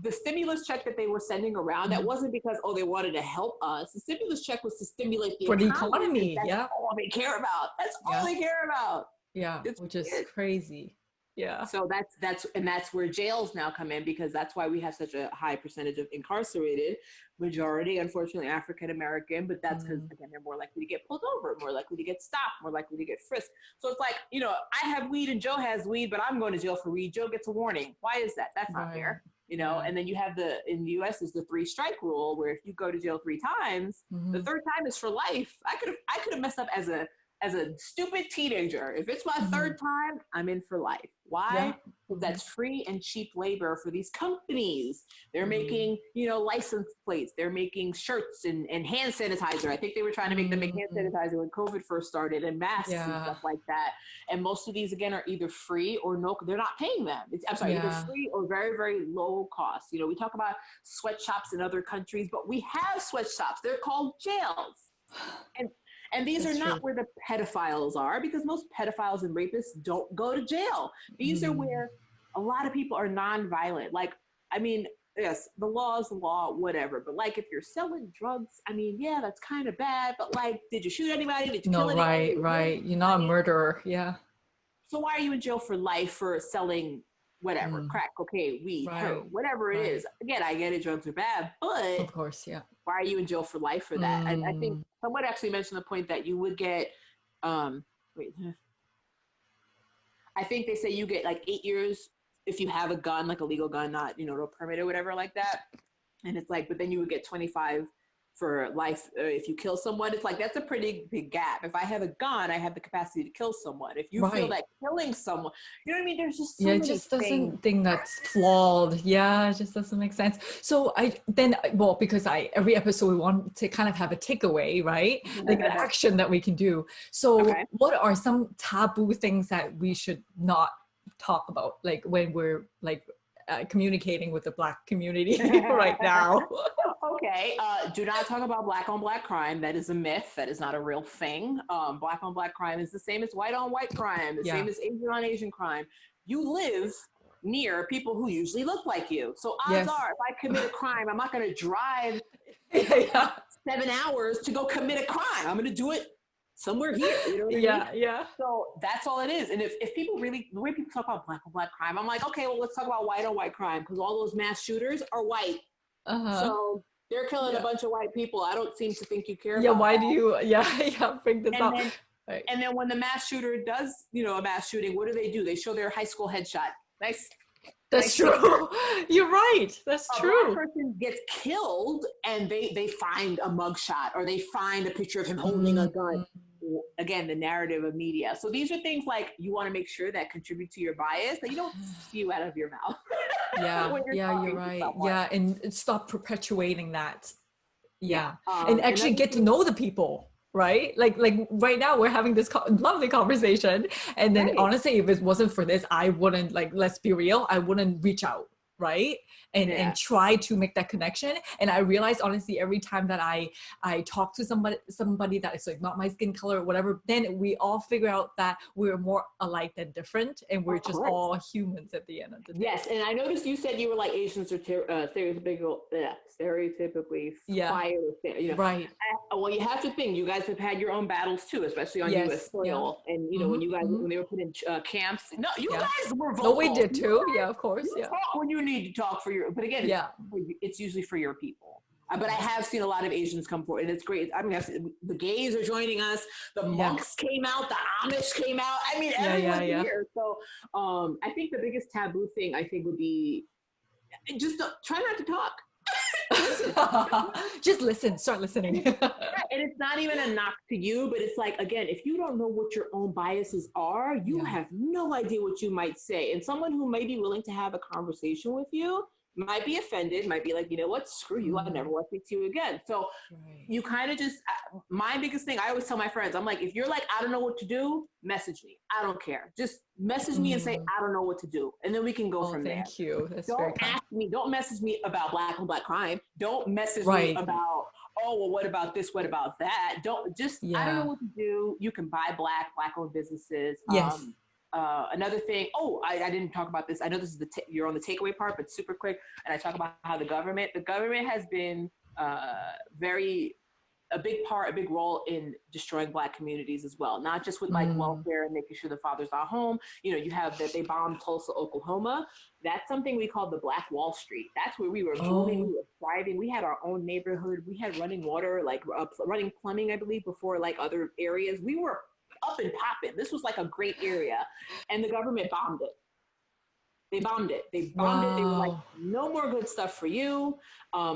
A: The stimulus check that they were sending around, that wasn't because, they wanted to help us. The stimulus check was to stimulate the
C: economy.
A: That's all they care about. That's all they care about.
C: Yeah, which is crazy. Yeah.
A: So that's where jails now come in, because that's why we have such a high percentage of incarcerated, majority, unfortunately, African American, but that's because, again, they're more likely to get pulled over, more likely to get stopped, more likely to get frisked. So it's like, I have weed and Joe has weed, but I'm going to jail for weed. Joe gets a warning. Why is that? That's not fair. And then you have in the US is the 3-strike rule, where if you go to jail 3 times, the 3rd time is for life. I could have messed up as a stupid teenager. If it's my 3rd time, I'm in for life. Why? Because that's free and cheap labor for these companies. They're making, license plates. They're making shirts and hand sanitizer. I think they were trying to make them make hand sanitizer when COVID first started, and masks and stuff like that. And most of these, again, are either free or no, they're not paying them. Either free or very, very low cost. We talk about sweatshops in other countries, but we have sweatshops. They're called jails. And these are not where the pedophiles are, because most pedophiles and rapists don't go to jail. These are where a lot of people are nonviolent. Yes, the law is the law, whatever. But if you're selling drugs, that's kind of bad. But did you shoot anybody? Did you kill anybody?
C: Right. You're not a murderer. Yeah.
A: So why are you in jail for life for selling whatever, crack, cocaine, weed, heroin, whatever it is? Again, I get it, drugs are bad, but
C: of course,
A: why are you in jail for life for that? I think someone actually mentioned the point that you would get, I think they say you get 8 years if you have a gun, a legal gun, not, no permit or whatever like that. And it's but then you would get 25 for life if you kill someone. It's that's a pretty big gap. If I have a gun, I have the capacity to kill someone. If you feel that killing someone, you know what I mean? There's just so many
C: just
A: things.
C: Doesn't think that's flawed. Yeah, it just doesn't make sense. So because every episode we want to kind of have a takeaway, right? The action that we can do. So what are some taboo things that we should not talk about, when we're communicating with the Black community right now?
A: Okay, do not talk about Black on Black crime. That is a myth. That is not a real thing. Black on Black crime is the same as white on white crime, the same as Asian on Asian crime. You live near people who usually look like you. So odds are, if I commit a crime, I'm not going to drive 7 hours to go commit a crime. I'm going to do it somewhere here. You know what I mean? So that's all it is. And if people really, the way people talk about Black on Black crime, I'm okay, well, let's talk about white on white crime, because all those mass shooters are white. So they're killing a bunch of white people. I don't seem to think you care about
C: why
A: that.
C: do you bring this up?
A: And then when the mass shooter does, a mass shooting, what do? They show their high school headshot.
C: That's true. You're right. That's true.
A: A Black person gets killed and they find a mugshot, or they find a picture of him holding a gun. Again, the narrative of media. So these are things you want to make sure that contribute to your bias, that you don't spew out of your mouth.
C: You're right. And stop perpetuating that. And actually get to know the people, right? Like right now we're having this lovely conversation, and then honestly, if it wasn't for this, I wouldn't, let's be real, I wouldn't reach out, right? And try to make that connection. And I realized, honestly, every time that I talk to somebody that is not my skin color or whatever, then we all figure out that we're more alike than different, and we're just all humans at the end of the day.
A: Yes, and I noticed you said you were Asians are stereotypically quiet.
C: Right.
A: Well, you have to think, you guys have had your own battles too, especially on U.S. soil. And when you guys when they were put in camps, you guys were vocal.
C: No, we did too. Yeah, of course.
A: You talk when you need to talk for your. But again, it's usually for your people. But I have seen a lot of Asians come forward, and it's great. The gays are joining us. The monks came out. The Amish came out. Everyone's here. So I think the biggest taboo thing would be just try not to talk. Listen.
C: Just listen, start listening.
A: And it's not even a knock to you, but it's like, again, if you don't know what your own biases are, you have no idea what you might say. And someone who may be willing to have a conversation with you might be offended, might be like, you know what, screw you, I never want to speak to you again. So you kind of just, my biggest thing, I always tell my friends, I'm like, if you're like, I don't know what to do, message me. I don't care. Just message me and say, I don't know what to do. And then we can go from there.
C: Thank you. That's
A: don't
C: very kind.
A: ask me, don't message me about Black on Black crime. Don't message me about, oh, well, what about this? What about that? Don't just, I don't know what to do. You can buy Black-owned businesses.
C: Yes.
A: Another thing, I didn't talk about this. I know this is you're on the takeaway part, but super quick. And I talk about how the government has been a big role in destroying Black communities as well. Not just with like welfare and making sure the fathers are home. You know, you have that they bombed Tulsa, Oklahoma. That's something we call the Black Wall Street. That's where we were booming, we were thriving. We had our own neighborhood. We had running water, like running plumbing, I believe, before like other areas. We were up and popping. This was like a great area, and the government bombed it. They bombed it. They were like, no more good stuff for you.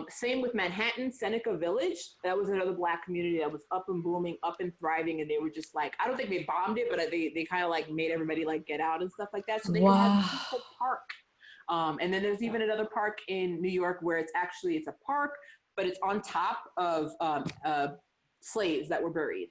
A: Same with Manhattan, Seneca Village. That was another Black community that was up and booming, up and thriving. And they were just like, I don't think they bombed it, but they kind of like made everybody like get out and stuff like that. So they had a park. And then there's even another park in New York where it's a park, but it's on top of slaves that were buried.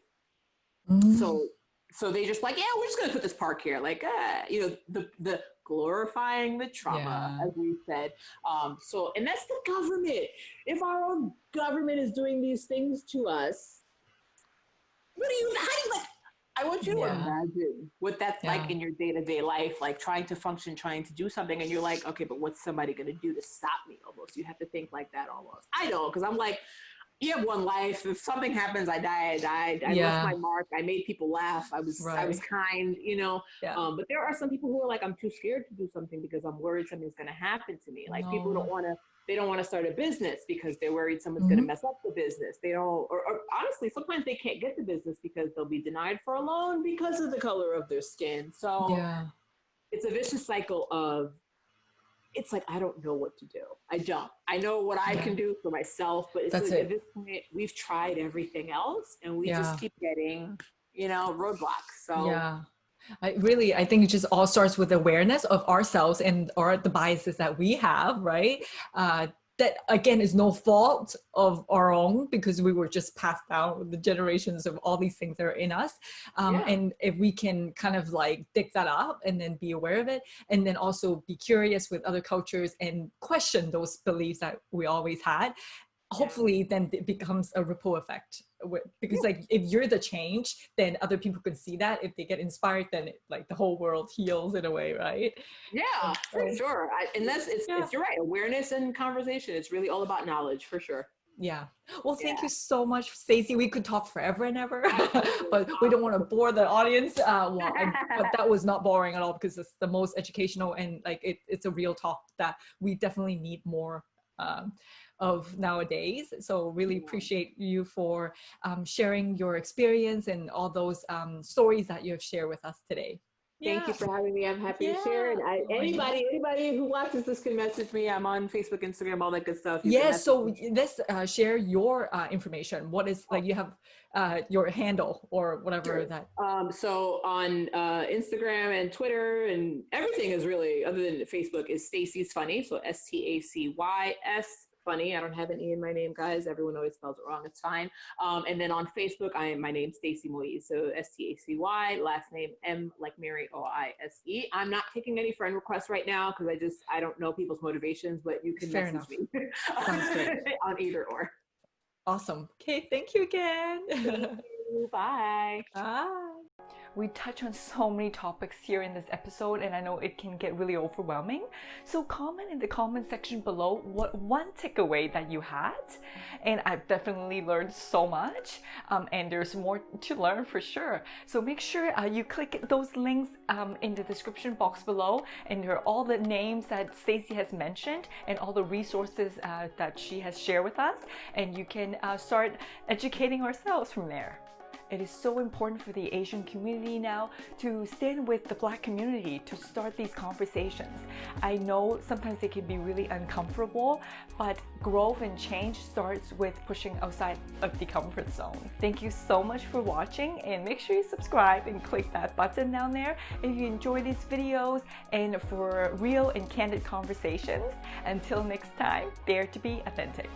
A: So they just like, we're just gonna put this park here, like, you know, the glorifying the trauma, as we said. And that's the government. If our own government is doing these things to us, how do you like? I want you to imagine what that's like in your day-to-day life, like trying to function, trying to do something, and you're like, okay, but what's somebody gonna do to stop me? Almost, you have to think like that almost. I don't, because I'm like, you have one life. If something happens, I die. I left my mark. I made people laugh. I was kind, you know. But there are some people who are like, I'm too scared to do something because I'm worried something's going to happen to me. Like people don't want to start a business because they're worried someone's going to mess up the business. They don't, or honestly, sometimes they can't get the business because they'll be denied for a loan because of the color of their skin. So it's a vicious cycle of, it's like, I don't know what to do. I know what I can do for myself, but it's like, at this point, we've tried everything else and we just keep getting, you know, roadblocks. So
C: I think it just all starts with awareness of ourselves and the biases that we have, right? That again is no fault of our own because we were just passed down with the generations of all these things that are in us. And if we can kind of like dig that up and then be aware of it, and then also be curious with other cultures and question those beliefs that we always had, hopefully then it becomes a ripple effect. Because like if you're the change, then other people can see that. If they get inspired, then like the whole world heals in a way, right?
A: Yeah, for sure. It's you're right. Awareness and conversation. It's really all about knowledge, for sure.
C: Yeah. Well, thank you so much, Stacey. We could talk forever and ever, but we don't want to bore the audience. But that was not boring at all because it's the most educational and like it's a real talk that we definitely need more of nowadays. So really appreciate you for sharing your experience and all those stories that you have shared with us today.
A: Thank you for having me. I'm happy to share. And anybody who watches this can message me. I'm on Facebook, Instagram, all that good stuff.
C: So let's share your information. What is like you have your handle or whatever that.
A: So on Instagram and Twitter and everything is really, other than Facebook, is Stacey's Funny. So STACYS Funny. I don't have an E in my name, guys. Everyone always spells it wrong. It's fine. And then on Facebook, my name's Stacey Moise. So STACY, last name M like Mary, OISE. I'm not taking any friend requests right now because I don't know people's motivations, but you can message me
C: Sounds great.
A: on either or.
C: Awesome. Okay, thank you again.
A: Thank you. Bye.
C: Bye.
B: We touch on so many topics here in this episode, and I know it can get really overwhelming. So comment in the comment section below what one takeaway that you had. And I've definitely learned so much, and there's more to learn for sure. So make sure you click those links in the description box below, and there are all the names that Stacey has mentioned and all the resources that she has shared with us, and you can start educating ourselves from there. It is so important for the Asian community now to stand with the Black community to start these conversations. I know sometimes it can be really uncomfortable, but growth and change starts with pushing outside of the comfort zone. Thank you so much for watching, and make sure you subscribe and click that button down there if you enjoy these videos and for real and candid conversations. Until next time, dare to be authentic.